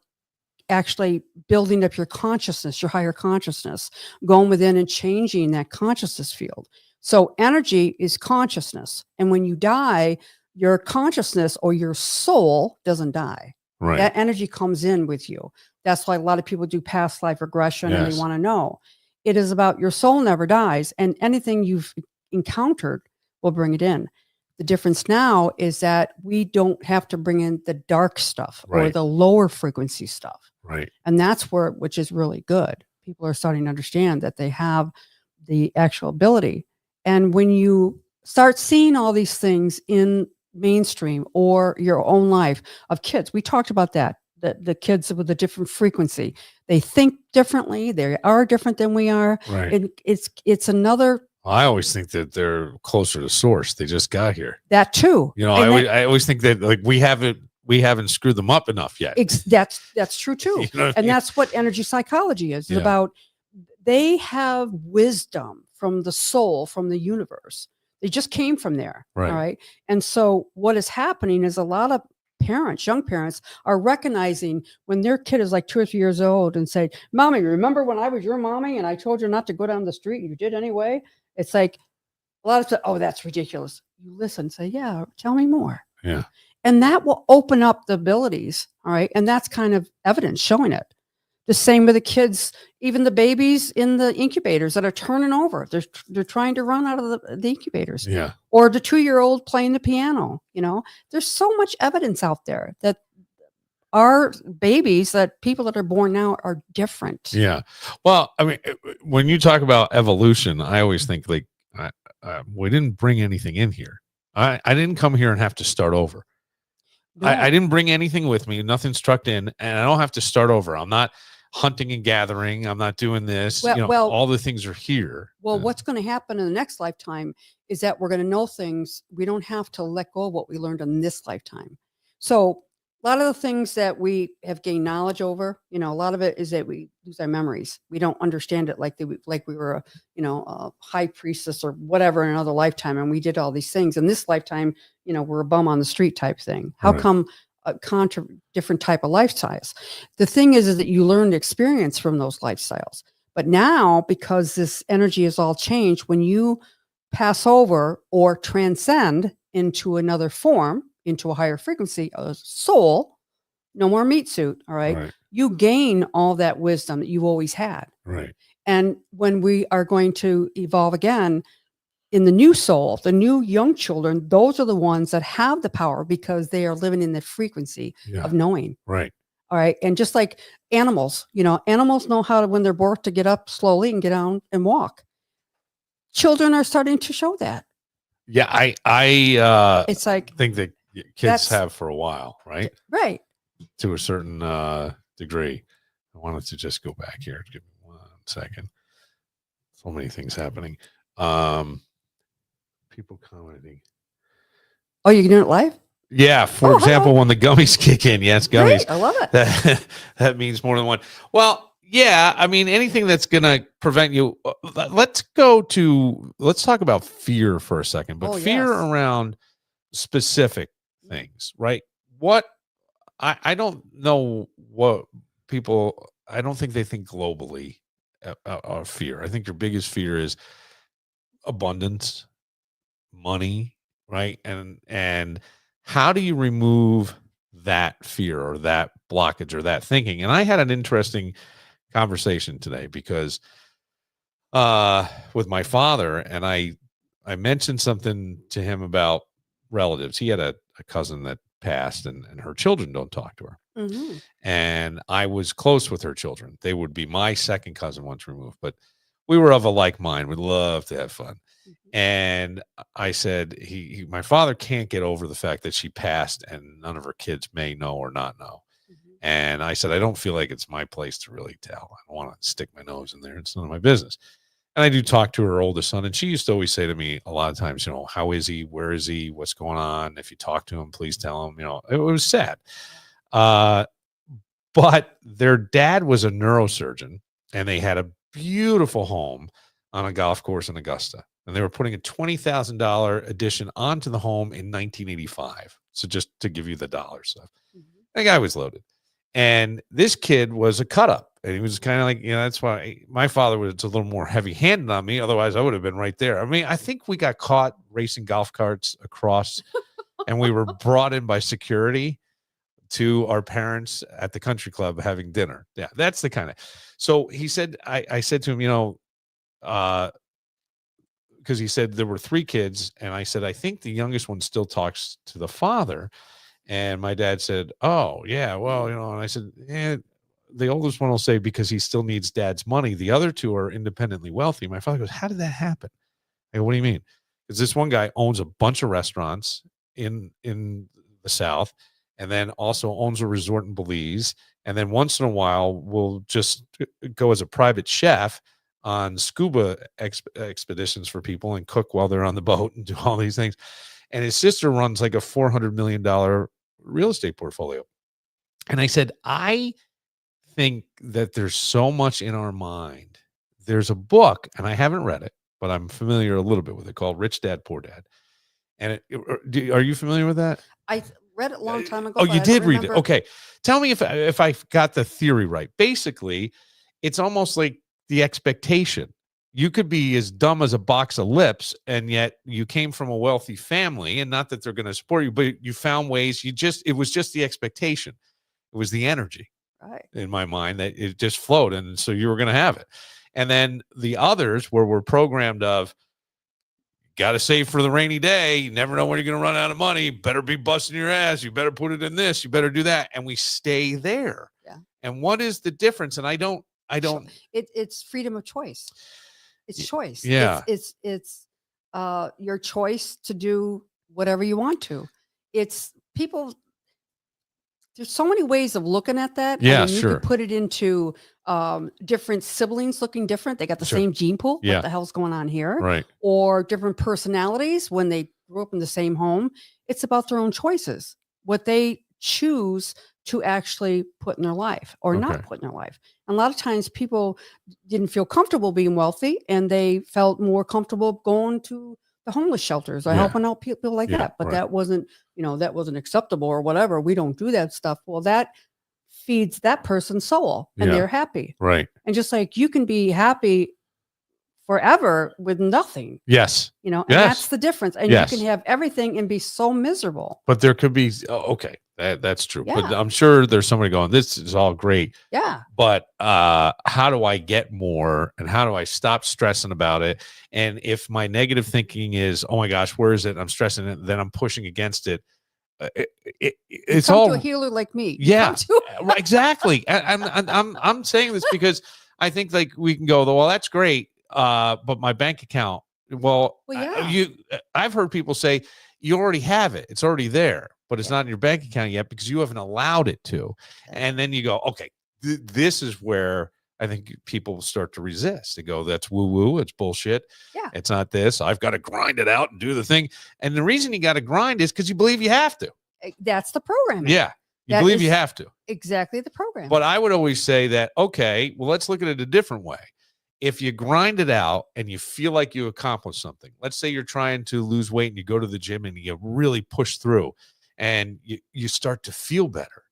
actually building up your consciousness, your higher consciousness, going within and changing that consciousness field. So energy is consciousness. And when you die, your consciousness or your soul doesn't die. Right. That energy comes in with you. That's why a lot of people do past life regression and they want to know. It is about your soul never dies, and anything you've encountered will bring it in. The difference now is that we don't have to bring in the dark stuff or the lower frequency stuff. Right. And that's which is really good. People are starting to understand that they have the actual ability. And when you start seeing all these things in mainstream or your own life of kids, we talked about that, the kids with a different frequency, they think differently. They are different than we are. Right. And it's another. I always think that they're closer to source. They just got here. That too. I always think that we haven't screwed them up enough yet. That's true too. And that's what energy psychology is. It's about, they have wisdom from the soul, from the universe. They just came from there. Right. All right. And so what is happening is a lot of parents, young parents, are recognizing when their kid is like 2 or 3 years old and say, "Mommy, remember when I was your mommy and I told you not to go down the street and you did anyway?" It's like a lot of stuff, "Oh, that's ridiculous." You listen, say, "Yeah, tell me more." Yeah. And that will open up the abilities. All right. And that's kind of evidence showing it. The same with the kids, even the babies in the incubators that are turning over. They're trying to run out of the incubators. Yeah. Or the 2-year-old playing the piano. There's so much evidence out there that our babies, that people that are born now, are different. Yeah. Well, I mean, when you talk about evolution, I always think like we didn't bring anything in here. I didn't come here and have to start over. No. I didn't bring anything with me. Nothing's trucked in, and I don't have to start over. I'm not hunting and gathering. I'm not doing this. Well, all the things are here. Well, what's going to happen in the next lifetime is that we're going to know things. We don't have to let go of what we learned in this lifetime. So a lot of the things that we have gained knowledge over, a lot of it is that we lose our memories. We don't understand it like we were a high priestess or whatever in another lifetime, and we did all these things. In this lifetime, we're a bum on the street type thing. How come different type of lifestyles? The thing is that you learn experience from those lifestyles. But now, because this energy is all changed, when you pass over or transcend into another form, into a higher frequency, a soul, no more meat suit, all right? You gain all that wisdom that you've always had. Right. And when we are going to evolve again in the new soul, the new young children, those are the ones that have the power because they are living in the frequency of knowing. Right. All right. And just like animals, animals know how to, when they're born, to get up slowly and get down and walk. Children are starting to show that. Yeah. I it's like, think that kids have for a while, right? Right. To a certain degree. I wanted to just go back here. Give me 1 second. So many things happening. People commenting. Oh, you can do it live? Yeah. For example, when the gummies kick in. Yes, gummies. Great. I love it. That means more than one. Well, Yeah, I mean, anything that's gonna prevent you. Let's talk about fear for a second, but Oh, fear yes. around specific things, right? What I don't know what people. I don't think they think globally of fear. I think your biggest fear is abundance, money, right? And how do you remove that fear or that blockage or that thinking? And I had an interesting conversation today because with my father, and I mentioned something to him about relatives. He had a cousin that passed, and her children don't talk to her. Mm-hmm. And I was close with her children. They would be my second cousin once removed, but we were of a like mind. We love to have fun. And I said, my father can't get over the fact that she passed and none of her kids may know or not know. And I said, I don't feel like it's my place to really tell. I don't want to stick my nose in there. It's none of my business. And I do talk to her oldest son, and she used to always say to me a lot of times, how is he? Where is he? What's going on? If you talk to him, please tell him. It was sad. But their dad was a neurosurgeon, and they had a beautiful home on a golf course in Augusta. And they were putting a $20,000 addition onto the home in 1985. So just to give you the dollar stuff. The guy was loaded. And this kid was a cut up. And he was kind of like, that's why my father was a little more heavy handed on me. Otherwise, I would have been right there. I mean, I think we got caught racing golf carts across and we were brought in by security to our parents at the country club having dinner. Yeah, that's the kind of. So he said, I said to him, because he said there were 3 kids. And I said, I think the youngest one still talks to the father. And my dad said, oh, yeah, well, and I said, the oldest one will say because he still needs dad's money. The other 2 are independently wealthy. My father goes, how did that happen? I go, what do you mean? Because this one guy owns a bunch of restaurants in the South, and then also owns a resort in Belize. And then once in a while will just go as a private chef on scuba expeditions for people and cook while they're on the boat and do all these things. And his sister runs like a $400 million real estate portfolio. And I said, I think that there's so much in our mind. There's a book, and I haven't read it, but I'm familiar a little bit with it, called Rich Dad, Poor Dad. And are you familiar with that? I read it a long time ago. Oh, but you I don't did read it. remember. Okay. Tell me if I got the theory right. Basically, it's almost like the expectation. You could be as dumb as a box of lips, and yet you came from a wealthy family, and not that they're going to support you, but you found ways. It was just the expectation. It was the energy, Right. in my mind, that it just flowed. And so you were going to have it. And then the others where we're programmed of, got to save for the rainy day. You never know when you're going to run out of money. Better be busting your ass. You better put it in this. You better do that. And we stay there. Yeah. And what is the difference? And I don't. It's freedom of choice. It's choice. Yeah. It's your choice to do whatever you want to. It's people. There's so many ways of looking at that. Yeah, I mean, you sure. could put it into different siblings looking different. They got the Sure. same gene pool. Yeah. What the hell's going on here? Right. Or different personalities when they grew up in the same home. It's about their own choices, what they choose to actually put in their life or not put in their life. And a lot of times people didn't feel comfortable being wealthy, and they felt more comfortable going to the homeless shelters or helping out people like that. But that wasn't, that wasn't acceptable or whatever. We don't do that stuff. Well, that feeds that person's soul, and they're happy. Right. And just like you can be happy forever with nothing. Yes. And that's the difference. And you can have everything and be so miserable. But there could be, okay, that's true. Yeah. But I'm sure there's somebody going, this is all great. Yeah. But how do I get more, and how do I stop stressing about it? And if my negative thinking is, oh my gosh, where is it? I'm stressing it. Then I'm pushing against it. It's come all to a healer like me. Yeah, exactly. I'm saying this because I think like we can go, well, that's great. But my bank account, I've heard people say you already have it. It's already there, but it's not in your bank account yet because you haven't allowed it to. And then you go, okay, this is where I think people start to resist. They go, that's woo woo. It's bullshit. Yeah. It's not this. I've got to grind it out and do the thing. And the reason you got to grind is because you believe you have to. That's the programming. Yeah. You That believe you is have to. exactly the program. But I would always say that, okay, well, let's look at it a different way. If you grind it out and you feel like you accomplished something, let's say you're trying to lose weight and you go to the gym and you really push through and you start to feel better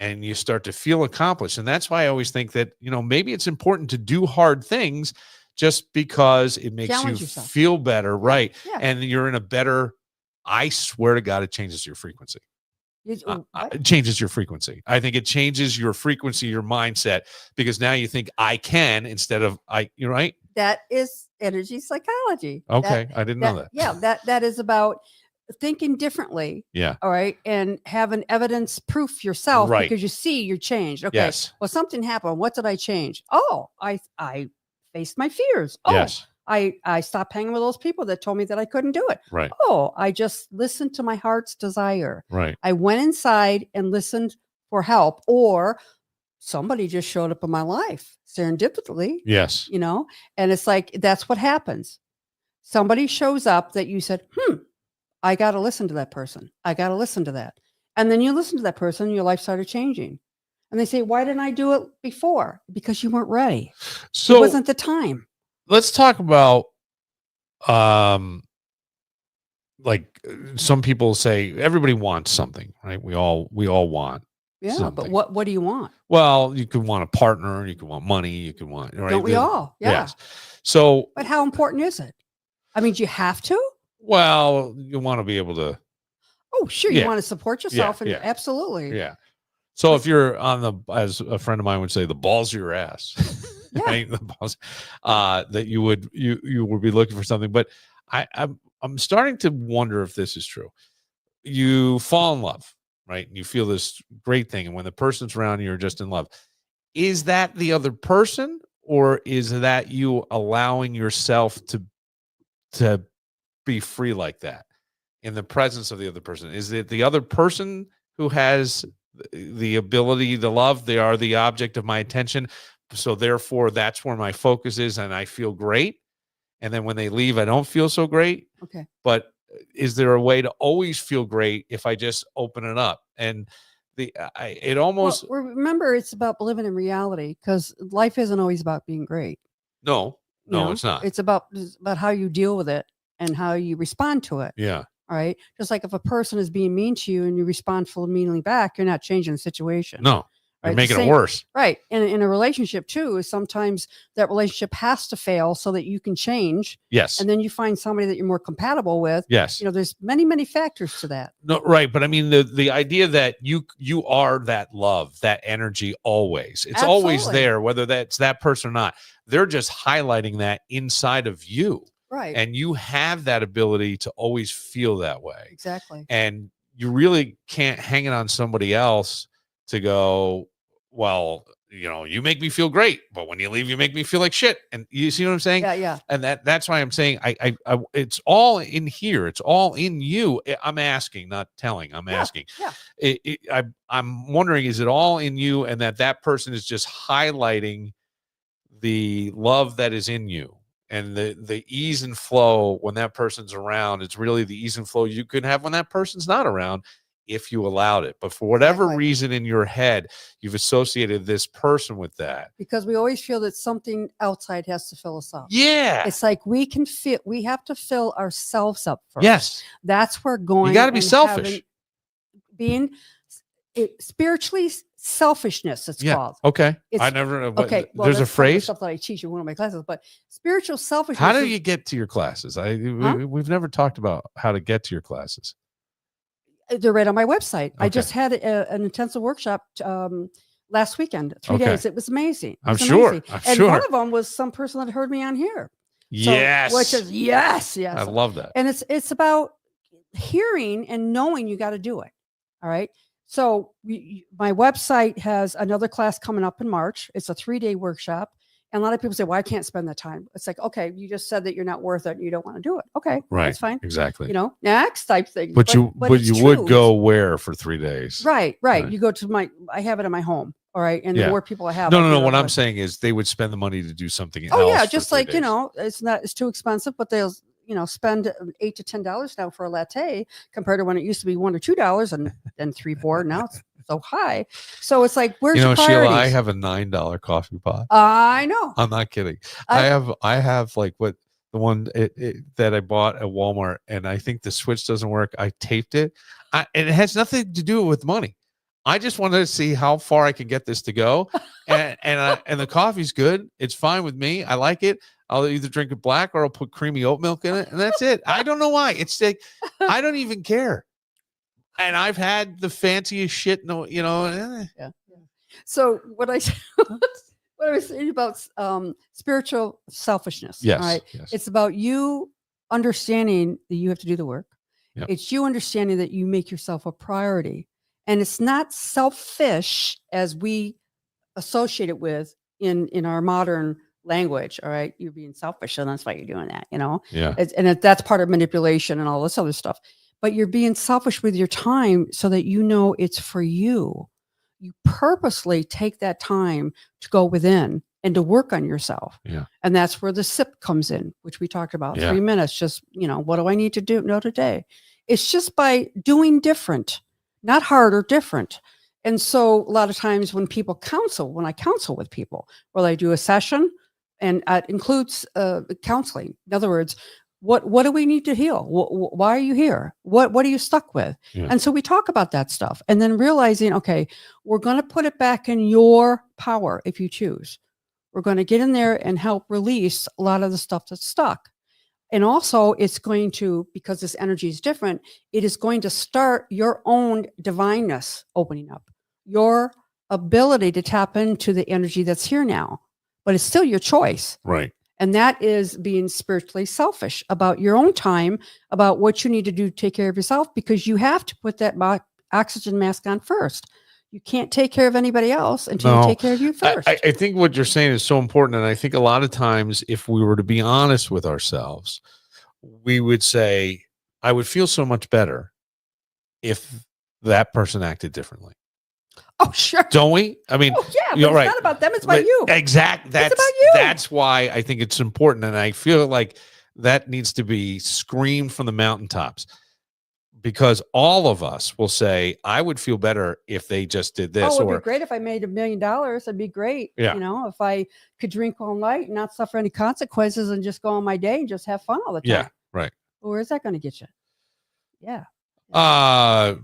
and you start to feel accomplished. And that's why I always think that, maybe it's important to do hard things just because it makes Challenge you yourself. feel better. Right. Yeah. And you're in a better, I swear to God, it changes your frequency. What? It changes your frequency. I think it changes your frequency, your mindset, because now you think I can instead of you're right. That is energy psychology. Okay. I didn't know that. Yeah. That is about thinking differently. Yeah. All right. And having evidence proof yourself Right. because you see you're changed. Okay. Yes. Well, something happened. What did I change? Oh, I faced my fears. Oh, Yes. I stopped hanging with those people that told me that I couldn't do it. Right. Oh, I just listened to my heart's desire. Right. I went inside and listened for help, or somebody just showed up in my life serendipitously, Yes. and it's like, that's what happens. Somebody shows up that you said, I got to listen to that person. I got to listen to that. And then you listen to that person, your life started changing. And they say, why didn't I do it before? Because you weren't ready. So it wasn't the time. let's talk about like some people say everybody wants something, right? We all want Yeah. something. But what do you want? Well, you could want a partner, you could want money, you could want, right? Don't we all? Yeah. Yes. So But how important is it? I mean, do you have to? well, you want to be able to Oh, sure. Yeah. You want to support yourself. Yeah. Absolutely. Yeah. So if you're as a friend of mine would say, the balls of your ass, Yeah. right? The balls, that you would be looking for something. But I'm starting to wonder if this is true. You fall in love, right? And you feel this great thing, and when the person's around you, you're just in love. Is that the other person, or is that you allowing yourself to be free like that in the presence of the other person? Is it the other person who has the ability to love? They are the object of my attention, so therefore that's where my focus is and I feel great, and then when they leave I don't feel so great. Okay. But is there a way to always feel great if I just open it up? And it almost remember, it's about living in reality, because life isn't always about being great. no it's not. It's about how you deal with it and how you respond to it. Yeah. All right. Just like if a person is being mean to you and you respond full meanly back, you're not changing the situation. No. You're Right? making it worse. Right. And in a relationship too, is sometimes that relationship has to fail so that you can change. Yes. And then you find somebody that you're more compatible with. Yes. There's many, many factors to that. No, right. But I mean, the idea that you are that love, that energy always. It's always Absolutely. there, whether that's that person or not. They're just highlighting that inside of you. Right. And you have that ability to always feel that way. Exactly. And you really can't hang it on somebody else to go, well, you make me feel great, but when you leave, you make me feel like shit. And you see what I'm saying? Yeah. And that's why I'm saying I it's all in here. It's all in you. I'm asking, not telling. I'm asking. Yeah. I'm wondering, is it all in you, and that person is just highlighting the love that is in you and the ease and flow when that person's around? It's really the ease and flow you could have when that person's not around, if you allowed it. But for whatever reason in your head, you've associated this person with that. Because we always feel that something outside has to fill us up. Yeah. It's like we have to fill ourselves up first. Yes. That's where going. You got to be selfish. Spiritually selfishness, it's called. Okay. It's, I never know. Okay. Well, there's a that's some of the phrase. stuff that I teach in one of my classes, but spiritual selfishness. How do you get to your classes? We've never talked about how to get to your classes. They're right on my website. Okay. I just had an intensive workshop last weekend, 3 days. It was amazing. I'm sure. And one of them was some person that heard me on here. Yes. Which is yes. I love that. And it's about hearing and knowing you got to do it. All right. So my website has another class coming up in March. It's a 3-day workshop. And a lot of people say, well, I can't spend that time. It's like, okay, you just said that you're not worth it and you don't want to do it. Okay. Right. That's fine. Exactly. Next type thing. But you it's would true. go where for 3 days? Right. You go to I have it in my home. All right. And the more people I have. No. What I'm saying is they would spend the money to do something else. Oh yeah. Just for 3 like, days. it's too expensive, but they'll, spend $8 to $10 now for a latte compared to when it used to be $1 or $2 and then $3, $4. Now it's so high. So it's like, where's You know, your Sheila, priorities? I have a $9 coffee pot. I know. I'm not kidding. I- I have like what the one that I bought at Walmart, and I think the switch doesn't work. I taped it, and it has nothing to do with money. I just wanted to see how far I can get this to go, and the coffee's good. It's fine with me. I like it. I'll either drink it black or I'll put creamy oat milk in it, and that's it. I don't know why. It's like I don't even care. And I've had the fanciest shit. No, you know. Yeah. So what I what I was saying about spiritual selfishness. Yes. All right. Yes. It's about you understanding that you have to do the work. Yep. It's you understanding that you make yourself a priority. And it's not selfish as we associate it with in our modern language. All right. You're being selfish, and that's why you're doing that, you know? Yeah. That's part of manipulation and all this other stuff. But you're being selfish with your time so that you know it's for you. You purposely take that time to go within and to work on yourself. Yeah. And that's where the sip comes in, which we talked about. Yeah. 3 minutes, just, what do I need to do know today? It's just by doing different, not harder, different. And so a lot of times when I counsel with people, well, I do a session, and it includes counseling. In other words, what do we need to heal? Why are you here? What are you stuck with? Yeah. And so we talk about that stuff, and then realizing, okay, we're going to put it back in your power if you choose. We're going to get in there and help release a lot of the stuff that's stuck. And also it's going to, because this energy is different, it is going to start your own divineness opening up, your ability to tap into the energy that's here now, but it's still your choice. Right. And that is being spiritually selfish about your own time, about what you need to do to take care of yourself, because you have to put that oxygen mask on first. You can't take care of anybody else until you take care of you first. I think what you're saying is so important. And I think a lot of times, if we were to be honest with ourselves, we would say, I would feel so much better if that person acted differently. Oh, sure. Don't we? I mean, yeah, but you're it's right. not about them. It's about you. Exactly. It's about you. That's why I think it's important. And I feel like that needs to be screamed from the mountaintops, because all of us will say, I would feel better if they just did this. Oh, it'd be great if I made $1 million. It'd be great. Yeah. If I could drink all night and not suffer any consequences and just go on my day and just have fun all the time. Yeah. Right. Well, where's that going to get you? Yeah. I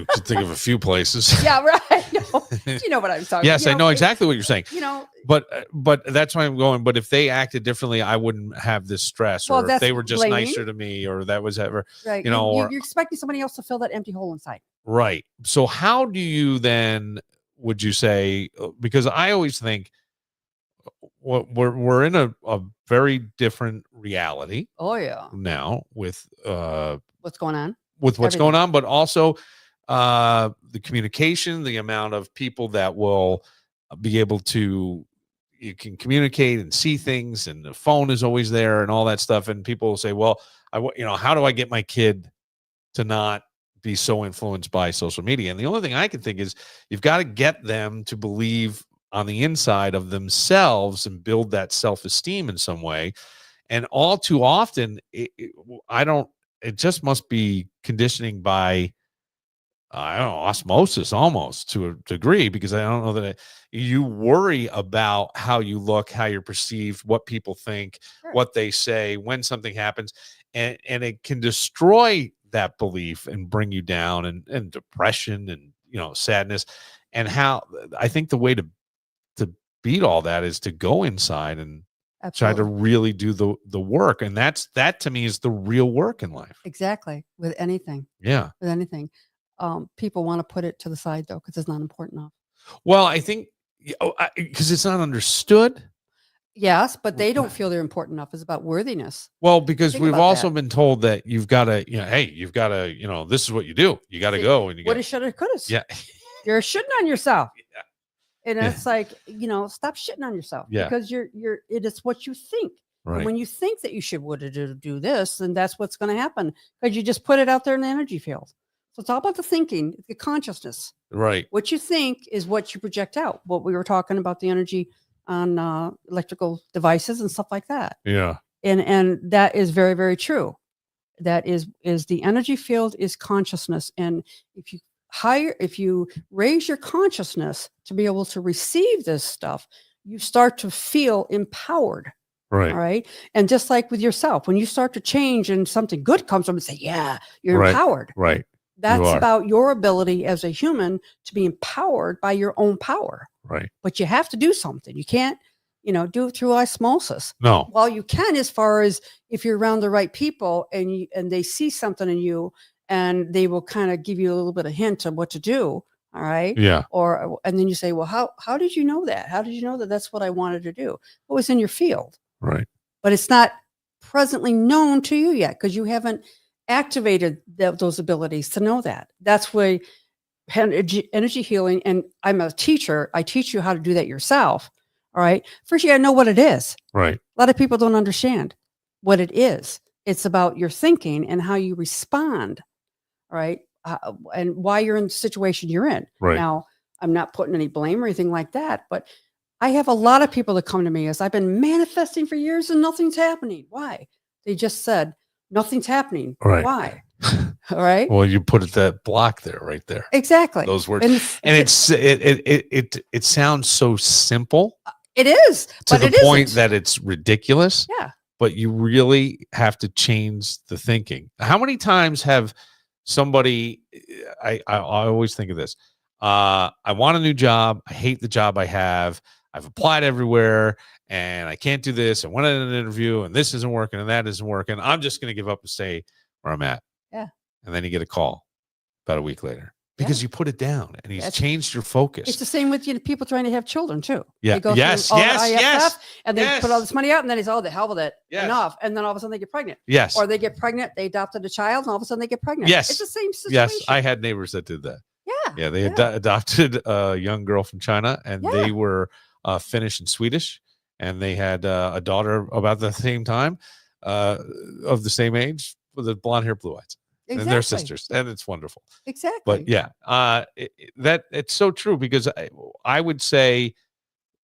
could think of a few places. Yeah, right. No, you know what I'm talking Yes, about. I know exactly what you're saying. You know, But that's why I'm going. But if they acted differently, I wouldn't have this stress. Well, or if that's they were just blaming. nicer to me, or that was ever, right. or You're expecting somebody else to fill that empty hole inside. right. So how do you then? Would you say? Because I always think we're in a very different reality Oh yeah. now with What's going on? what's Everything. going on, but also the communication, the amount of people that will be able to, you can communicate and see things, and the phone is always there and all that stuff. And people will say, well, how do I get my kid to not be so influenced by social media? And the only thing I can think is you've got to get them to believe on the inside of themselves and build that self-esteem in some way. And all too often, it just must be conditioning by, I don't know, osmosis almost to a degree, because I don't know that you worry about how you look, how you're perceived, what people think, Sure. what they say when something happens, and it can destroy that belief and bring you down, and depression and sadness. And how I think the way to beat all that is to go inside and Absolutely. try to really do the work. And that to me is the real work in life. Exactly. With anything. Yeah. With anything. People want to put it to the side though, because it's not important enough. Well, I think because it's not understood. Yes, but they don't feel they're important enough. It's about worthiness. Well, because Think we've about also that. been told that you've got to, hey, you've got to, this is what you do. You got to go, and you What got is shoulda, coulda? yeah, You're shitting on yourself. Yeah. And Yeah. it's like, stop shitting on yourself. Yeah. Because it is what you think. right. And when you think that you should do this, then that's what's going to happen, because you just put it out there in the energy field. So it's all about the thinking, the consciousness. Right. What you think is what you project out. What we were talking about, the energy on electrical devices and stuff like that. Yeah. And that is very, very true. That is the energy field is consciousness. And if you if you raise your consciousness to be able to receive this stuff, you start to feel empowered. Right. All right. And just like with yourself, when you start to change and something good comes up and say, yeah, you're Right. empowered. Right. That's are. about your ability as a human to be empowered by your own power. Right. But you have to do something. You can't, do it through osmosis. No. Well, you can, as far as if you're around the right people and they see something in you and they will kind of give you a little bit of hint of what to do. All right. Yeah. And then you say, well, how did you know that? How did you know that that's what I wanted to do? It was in your field. Right. But it's not presently known to you yet because you haven't activated those abilities to know that. That's why energy healing, and I'm a teacher. I teach you how to do that yourself. All right. First, you got to know what it is. Right. A lot of people don't understand what it is. It's about your thinking and how you respond. All right. And why you're in the situation you're in. Right. Now, I'm not putting any blame or anything like that, but I have a lot of people that come to me as I've been manifesting for years and nothing's happening. Why? They just said, nothing's happening. Right. Why? All right. Well, you put that block there, right there. Exactly. Those words. And it sounds so simple. It is. To but the it point isn't. that it's ridiculous. Yeah. But you really have to change the thinking. How many times have somebody, I always think of this. I want a new job. I hate the job I have. I've applied everywhere and I can't do this. I went in an interview and this isn't working and that isn't working. I'm just going to give up and stay where I'm at. Yeah. And then you get a call about a week later because you put it down and he's changed your It's focus. the same with people trying to have children too. Yeah. They go Yes. through all the Yes. IFF, and they put all this money out, and then it's, oh, the hell with it. Yes. Enough. And then all of a sudden they get pregnant. Yes. Or they get pregnant, they adopted a child, and all of a sudden they get pregnant. Yes. It's the same situation. Yes. I had neighbors that did that. Yeah. Yeah. They adopted a young girl from China and they were Finnish and Swedish. And they had a daughter about the same time of the same age with the blonde hair, blue eyes. Exactly. And they're sisters. And it's wonderful. Exactly. But yeah, that it's so true because I would say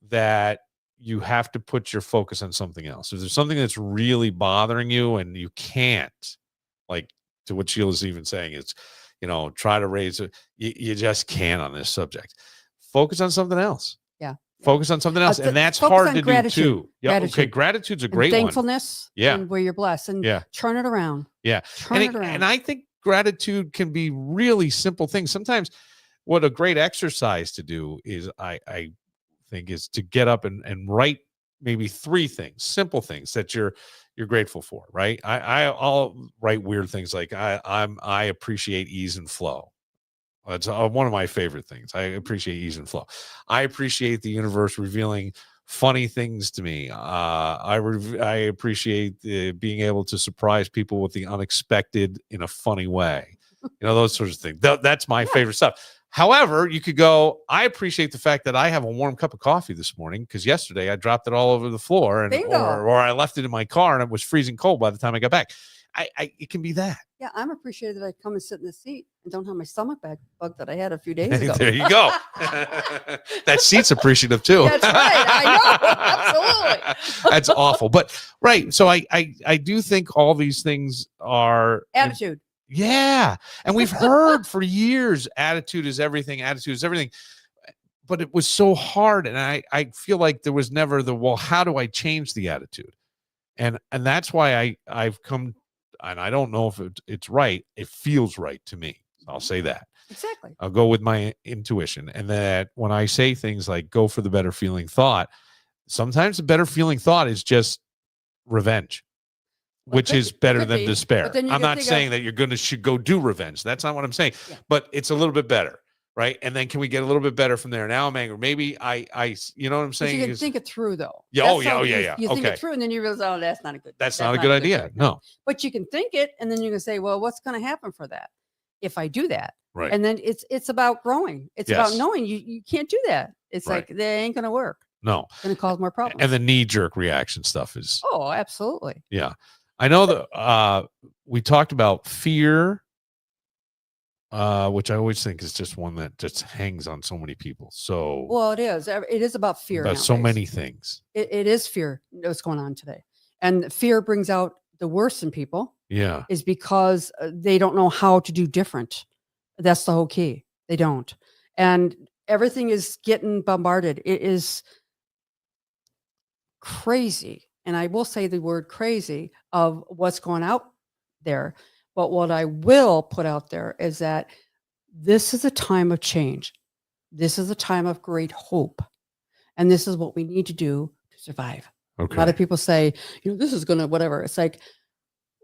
that you have to put your focus on something else. If there's something that's really bothering you and you can't, like to what Sheila's even saying, is, try to raise it. You just can't on this subject. Focus on something else. Yeah. Focus on something else. And that's hard to do too. Yeah. Gratitude. Okay. Gratitude's a great one. Thankfulness. Yeah. And where you're blessed. And turn it around. Yeah. Turn it around. And I think gratitude can be really simple things. Sometimes what a great exercise to do is I think is to get up and write maybe 3 things, simple things that you're grateful for, right? I'll write weird things like I appreciate ease and flow. It's one of my favorite things. I appreciate ease and flow. I appreciate the universe revealing funny things to me. I appreciate being able to surprise people with the unexpected in a funny way. Those sorts of things. That's my favorite stuff. However, you could go, I appreciate the fact that I have a warm cup of coffee this morning because yesterday I dropped it all over the floor or I left it in my car and it was freezing cold by the time I got back. It can be that. Yeah, I'm appreciated that I come and sit in the seat and don't have my stomach bug that I had a few days ago. There you go. That seat's appreciative too. That's right. I know. Absolutely. That's awful. But right. So I do think all these things are attitude. Yeah. And we've heard for years, attitude is everything. Attitude is everything. But it was so hard. And I feel like there was never how do I change the attitude? And that's why I've come, and I don't know if it's right. It feels right to me. I'll say that. Exactly. I'll go with my intuition. And that when I say things like go for the better feeling thought, sometimes the better feeling thought is just revenge, which is better than despair. I'm not saying that you're should go do revenge. That's not what I'm saying. Yeah. But it's a little bit better. Right. And then can we get a little bit better from there? Now I'm angry. Maybe I you know what I'm saying? You can think it through though. Yeah. You think it through and then you realize, oh, that's not a good. That's not a good idea. No. But you can think it and then you can say, well, what's going to happen for that if I do that? Right. And then it's about growing. It's about knowing you can't do that. It's like that ain't going to work. No. It's going to cause more problems. And the knee-jerk reaction stuff is. Oh, absolutely. Yeah. I know that we talked about fear. Which I always think is just one that just hangs on so many people. So well, it is. It is about fear. About so many things. It is fear. What's going on today, and fear brings out the worst in people. Yeah, is because they don't know how to do different. That's the whole key. They don't. And everything is getting bombarded. It is crazy. And I will say the word crazy of what's going out there. But what I will put out there is that this is a time of change. This is a time of great hope. And this is what we need to do to survive. A lot Okay. of people say, this is going to whatever. It's like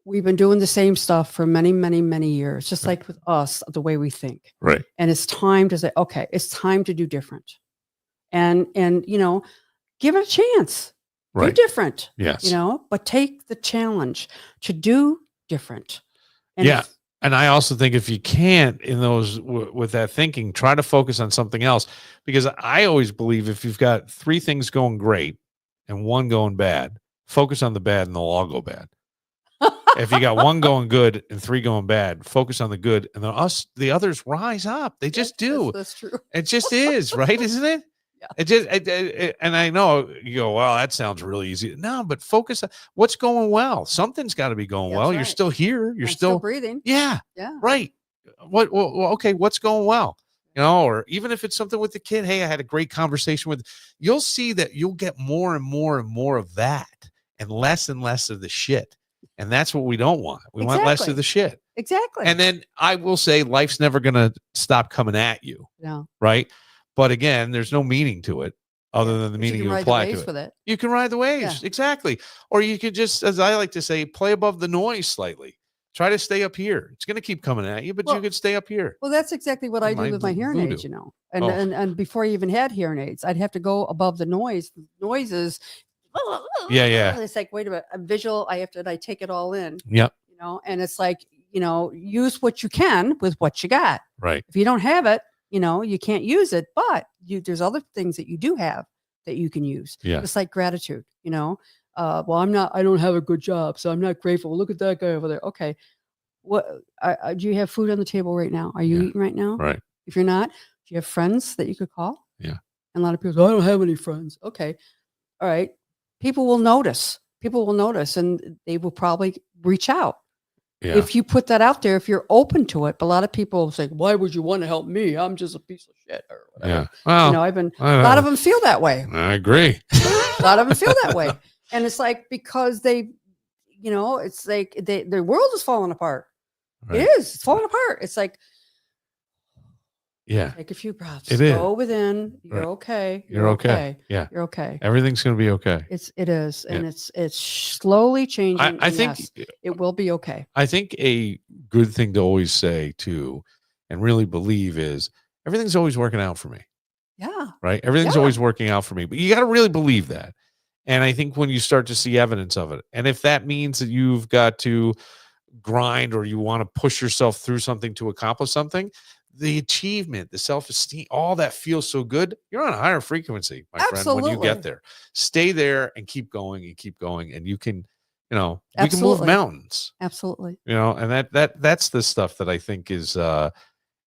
we've been doing the same stuff for many, many, many years, just like with us, the way we think. Right. And it's time to say, okay, it's time to do different. And give it a chance. Right. Do different. Yes. But take the challenge to do different. And Yeah. And I also think if you can't in those with that thinking, try to focus on something else, because I always believe if you've got 3 things going great and 1 going bad, focus on the bad and they'll all go bad. If you got 1 going good and 3 going bad, focus on the good, and the others rise up. They just do. That's true. It just is, right? Isn't it? Yeah. It just, and I know you go, well, that sounds really easy. No, but focus on what's going well. Something's got to be going That's well. You're right. still here. You're I'm still breathing. Yeah. Yeah. Right. Well, okay. What's going well? Or even if it's something with the kid, hey, I had a great conversation with. You'll see that you'll get more and more and more of that, and less of the shit. And that's what we don't want. We want less of the shit. Exactly. And then I will say, life's never going to stop coming at you. No. Right. But again, there's no meaning to it other than the meaning you apply to it. With it. You can ride the waves. Yeah. Exactly. Or you could just, as I like to say, play above the noise slightly. Try to stay up here. It's going to keep coming at you, but you could stay up here. Well, that's exactly what I do with my hearing aids, And before I even had hearing aids, I'd have to go above the noise. The noises. Yeah. It's like, wait a minute, I'm visual. I take it all in. Yep. And it's like, use what you can with what you got. Right. If you don't have it, you can't use it, but there's other things that you do have that you can use. Yeah. It's like gratitude, well, I don't have a good job, so I'm not grateful. Look at that guy over there. Okay. What, do you have food on the table right now? Are you eating right now? Right. If you're not, do you have friends that you could call? Yeah. And a lot of people say, I don't have any friends. Okay. All right. People will notice, and they will probably reach out. Yeah. If you put that out there, if you're open to it. But a lot of people say, why would you want to help me? I'm just a piece of shit or whatever. Yeah. Well, a lot of them feel that way. I agree. A lot of them feel that way. And it's like, because they, it's like their world is falling apart. Right. It is. It's falling apart. It's like, take a few breaths. It is. Go within. You're Right. okay. You're okay. Yeah. You're okay. Everything's going to be okay. It is. And it's slowly changing. I think it will be okay. I think a good thing to always say too, and really believe is everything's always working out for me. Yeah. Right. Everything's always working out for me, but you got to really believe that. And I think when you start to see evidence of it, and if that means that you've got to grind or you want to push yourself through something to accomplish something, the achievement, the self-esteem, all that feels so good. You're on a higher frequency, my friend, when you get there. Stay there and keep going, and you can, you can move mountains. Absolutely. And that's the stuff that I think is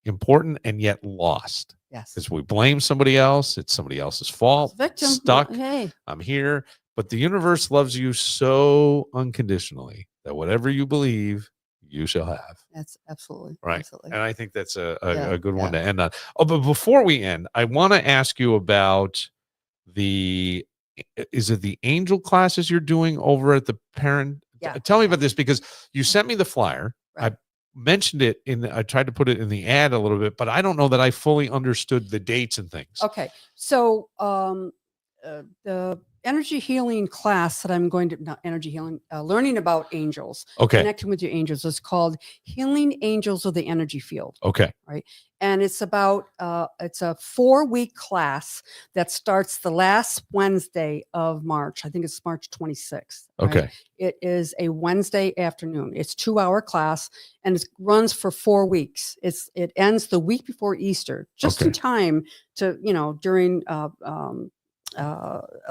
important and yet lost. Yes. Because we blame somebody else. It's somebody else's fault. Victim. Stuck. Hey. I'm here. But the universe loves you so unconditionally that whatever you believe, you shall have. That's absolutely right. Absolutely. And I think that's a good one to end on. Oh, but before we end, I want to ask you about is it the angel classes you're doing over at the parent? Yeah. Tell me about this, because you sent me the flyer. Right. I mentioned it I tried to put it in the ad a little bit, but I don't know that I fully understood the dates and things. Okay. So the energy healing class that I'm going to, not energy healing, learning about angels, connecting with your angels, is called Healing Angels of the Energy Field. Okay. Right. And it's about, it's a 4-week class that starts the last Wednesday of March. I think it's March 26th. Right? Okay. It is a Wednesday afternoon. It's 2-hour class, and it runs for 4 weeks. It ends the week before Easter, just in time to, during,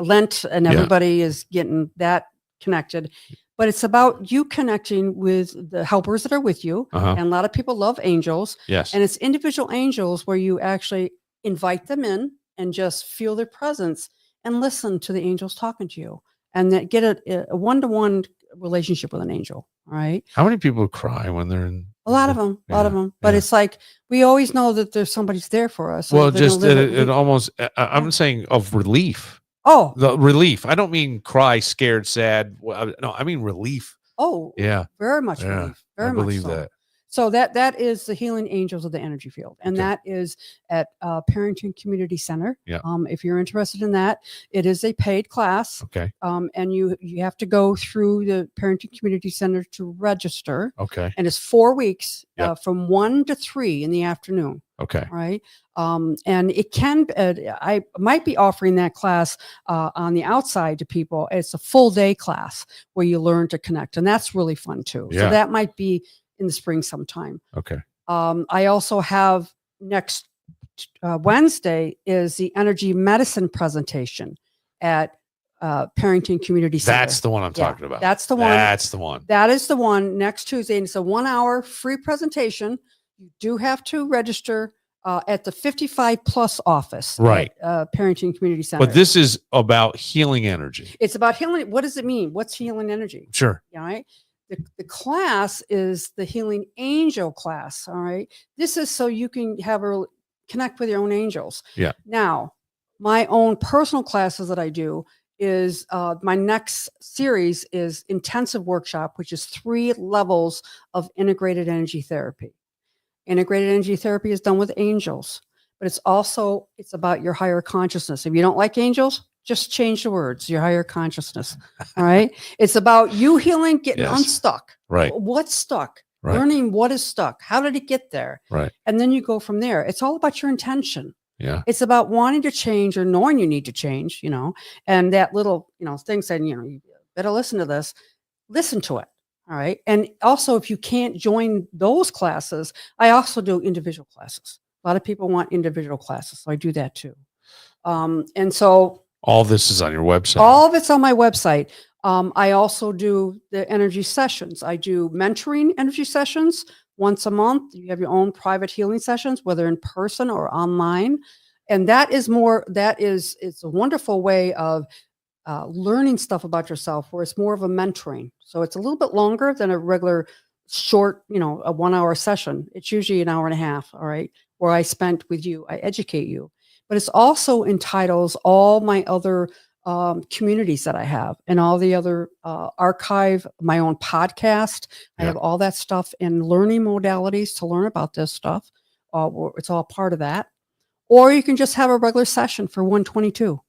Lent, and everybody is getting that connected. But it's about you connecting with the helpers that are with you. And a lot of people love angels. Yes. And it's individual angels where you actually invite them in and just feel their presence and listen to the angels talking to you, and that get a one-to-one relationship with an angel. All right. How many people cry when they're in A lot of them, a lot of Yeah, them. But yeah. it's like we always know that there's somebody's there for us. Well, they're gonna just live it almost. I'm saying of relief. Oh, The relief. I don't mean cry, scared, sad. No, I mean relief. oh, Yeah, very much yeah. relief. I Very much believe so. that. So that is the Healing Angels of the Energy Field, and Okay. that is at Parrington Community Center. Yeah. If you're interested in that, it is a paid class. Okay. And you have to go through the Parrington Community Center to register. Okay. And it's 4 weeks Yep. from 1 to 3 in the afternoon. Okay. Right. And it can, I might be offering that class on the outside to people. It's a full day class where you learn to connect. And that's really fun too. Yeah. So that might be in the spring sometime. Okay. I also have next Wednesday is the energy medicine presentation at Parrington Community Center. That's the one I'm talking about. That's the one. That's the one. That is the one next Tuesday. And it's a 1 hour free presentation. You do have to register at the 55 plus office. Right. At Parrington Community Center. But this is about healing energy. It's about healing. What does it mean? What's healing energy? Sure. All right. The class is the Healing Angel class. All right. This is so you can connect with your own angels. Yeah. Now, my own personal classes that I do is my next series is intensive workshop, which is 3 levels of integrated energy therapy. Integrated energy therapy is done with angels, but it's about your higher consciousness. If you don't like angels, just change the words, your higher consciousness. All right. It's about you healing, getting Yes. unstuck. Right. What's stuck? Right. Learning what is stuck. How did it get there? Right. And then you go from there. It's all about your intention. Yeah. It's about wanting to change or knowing you need to change, and that little, thing saying, you better listen to this, listen to it. All right. And also, if you can't join those classes, I also do individual classes. A lot of people want individual classes. So I do that too. And so all this is on your website. All of it's on my website. I also do the energy sessions. I do mentoring energy sessions once a month. You have your own private healing sessions, whether in person or online. And it's a wonderful way of learning stuff about yourself, where it's more of a mentoring. So it's a little bit longer than a regular short, a 1 hour session. It's usually an hour and a half. All right. Where I spent with you, I educate you, but it's also entitles all my other communities that I have and all the other archive, my own podcast. I have all that stuff and learning modalities to learn about this stuff. It's all part of that. Or you can just have a regular session for $122,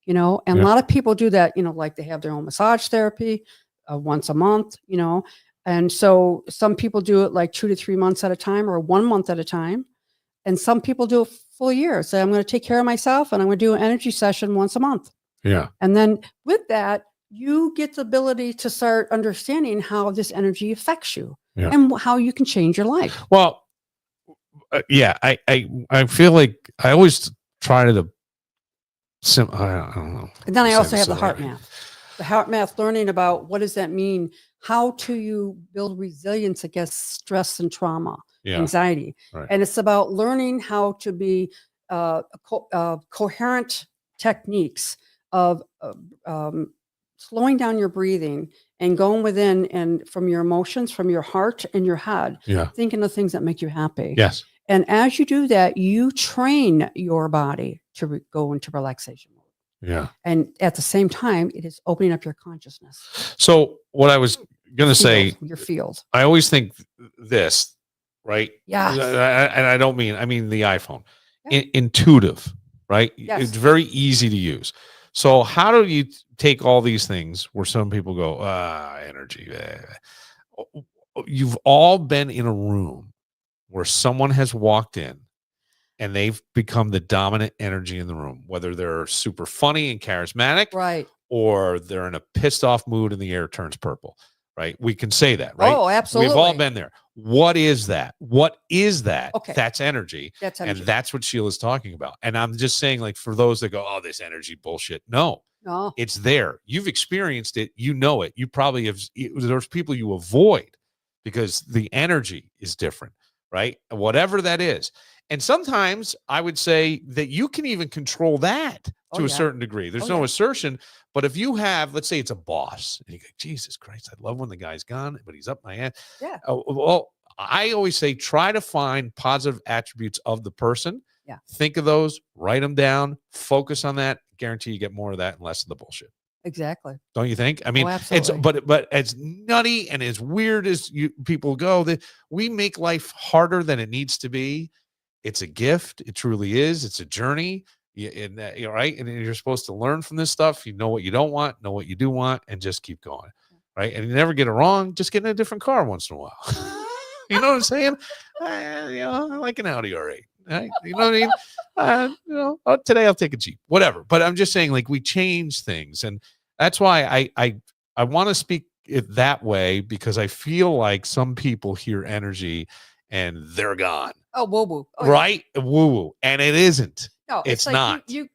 and a lot of people do that, like they have their own massage therapy once a month, and so some people do it like 2 to 3 months at a time or 1 month at a time. And some people do a full year. So I'm going to take care of myself and I'm going to do an energy session once a month. Yeah. And then with that, you get the ability to start understanding how this energy affects you and how you can change your life. Well, I feel like I always try to I don't know. And then I also have the heart math. The heart math, learning about what does that mean? How do you build resilience against stress and trauma, anxiety? Right. And it's about learning how to be coherent techniques of slowing down your breathing and going within and from your emotions, from your heart and your head, thinking of things that make you happy. Yes. And as you do that, you train your body to go into relaxation mode. Yeah. And at the same time, it is opening up your consciousness. So what I was going to say, your field. I always think this, right? Yeah. And I don't mean, I mean the iPhone. Intuitive, right? Yes. It's very easy to use. So how do you take all these things where some people go, energy? You've all been in a room where someone has walked in and they've become the dominant energy in the room, whether they're super funny and charismatic, right, or they're in a pissed off mood and the air turns purple, right? We can say that, right? Oh, absolutely. We've all been there. What is that? What is that? Okay. That's energy. That's energy. And that's what Sheila's talking about. And I'm just saying, like, for those that go, oh, this energy bullshit. No, it's there. You've experienced it. You know it. You probably have. There's people you avoid because the energy is different, right? Whatever that is. And sometimes I would say that you can even control that to a certain degree. There's no assertion, but if you have, let's say it's a boss, and you go, Jesus Christ, I love when the guy's gone, but he's up my ass. Yeah. Well, I always say try to find positive attributes of the person. Yeah. Think of those, write them down, focus on that. Guarantee you get more of that and less of the bullshit. Exactly. Don't you think? I mean, it's absolutely. but as nutty and as weird as people go, that we make life harder than it needs to be. It's a gift. It truly is. It's a journey. You're right. And you're supposed to learn from this stuff. You know what you don't want, know what you do want, and just keep going. Right. And you never get it wrong. Just get in a different car once in a while. You know what I'm saying? I like an Audi R8. Right? You know what I mean? Today I'll take a Jeep, whatever. But I'm just saying, like, we change things. And that's why I want to speak it that way, because I feel like some people hear energy and they're gone. Oh, woo woo. Oh, Right? Woo woo. And it isn't. No, it's like not. You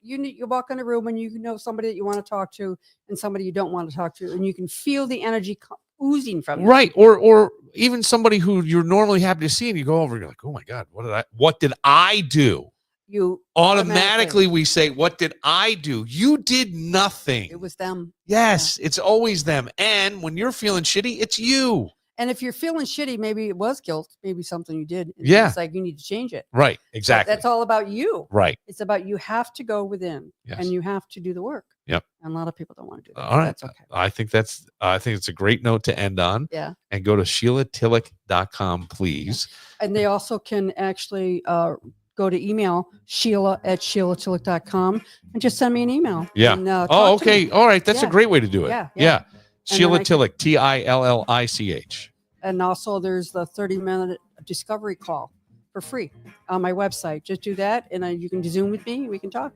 walk in a room and you know somebody that you want to talk to and somebody you don't want to talk to, and you can feel the energy oozing from them. Right. Or even somebody who you're normally happy to see, and you go over, you're like, oh my God, what did I do? You automatically we say, what did I do? You did nothing. It was them. Yes, It's always them. And when you're feeling shitty, it's you. And if you're feeling shitty, maybe it was guilt, maybe something you did. Yeah. It's like you need to change it. Right. Exactly. But that's all about you. Right. It's about you have to go within and you have to do the work. Yep. And a lot of people don't want to do that. All right. That's okay. I think it's a great note to end on. Yeah. And go to SheilaTillich.com, please. Yeah. And they also can actually go to email Sheila@SheilaTillich.com and just send me an email. Yeah. And, okay. All right. That's a great way to do it. Yeah. Sheila Tillich, Tillich. And also there's the 30-minute discovery call for free on my website. Just do that and you can Zoom with me. We can talk.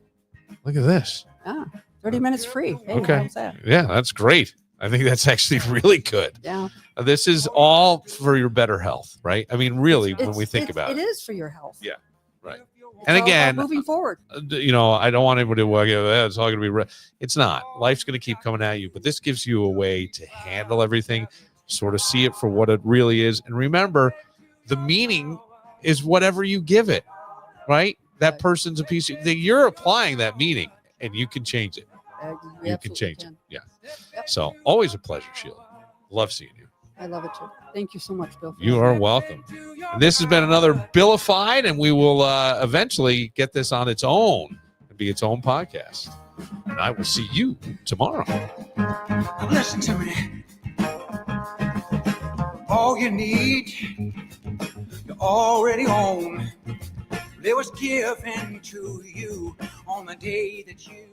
Look at this. 30 minutes free. Hey, okay. How's that? Yeah, that's great. I think that's actually really good. Yeah. This is all for your better health, right? I mean, really, when we think about it. It is for your health. Yeah. Right. It's and all again, about moving forward. I don't want anybody to work out. It's all going to be. It's not. Life's going to keep coming at you, but this gives you a way to handle everything, sort of see it for what it really is, and remember, the meaning is whatever you give it. Right? That person's a piece. You're applying that meaning, and you can change it. You can change it. Yeah. Yep. So always a pleasure, Sheila. Love seeing you. I love it too. Thank you so much, Bill. You are welcome. This has been another Billified, and we will eventually get this on its own and be its own podcast. And I will see you tomorrow. Listen to me. All you need, you already own. It was given to you on the day that you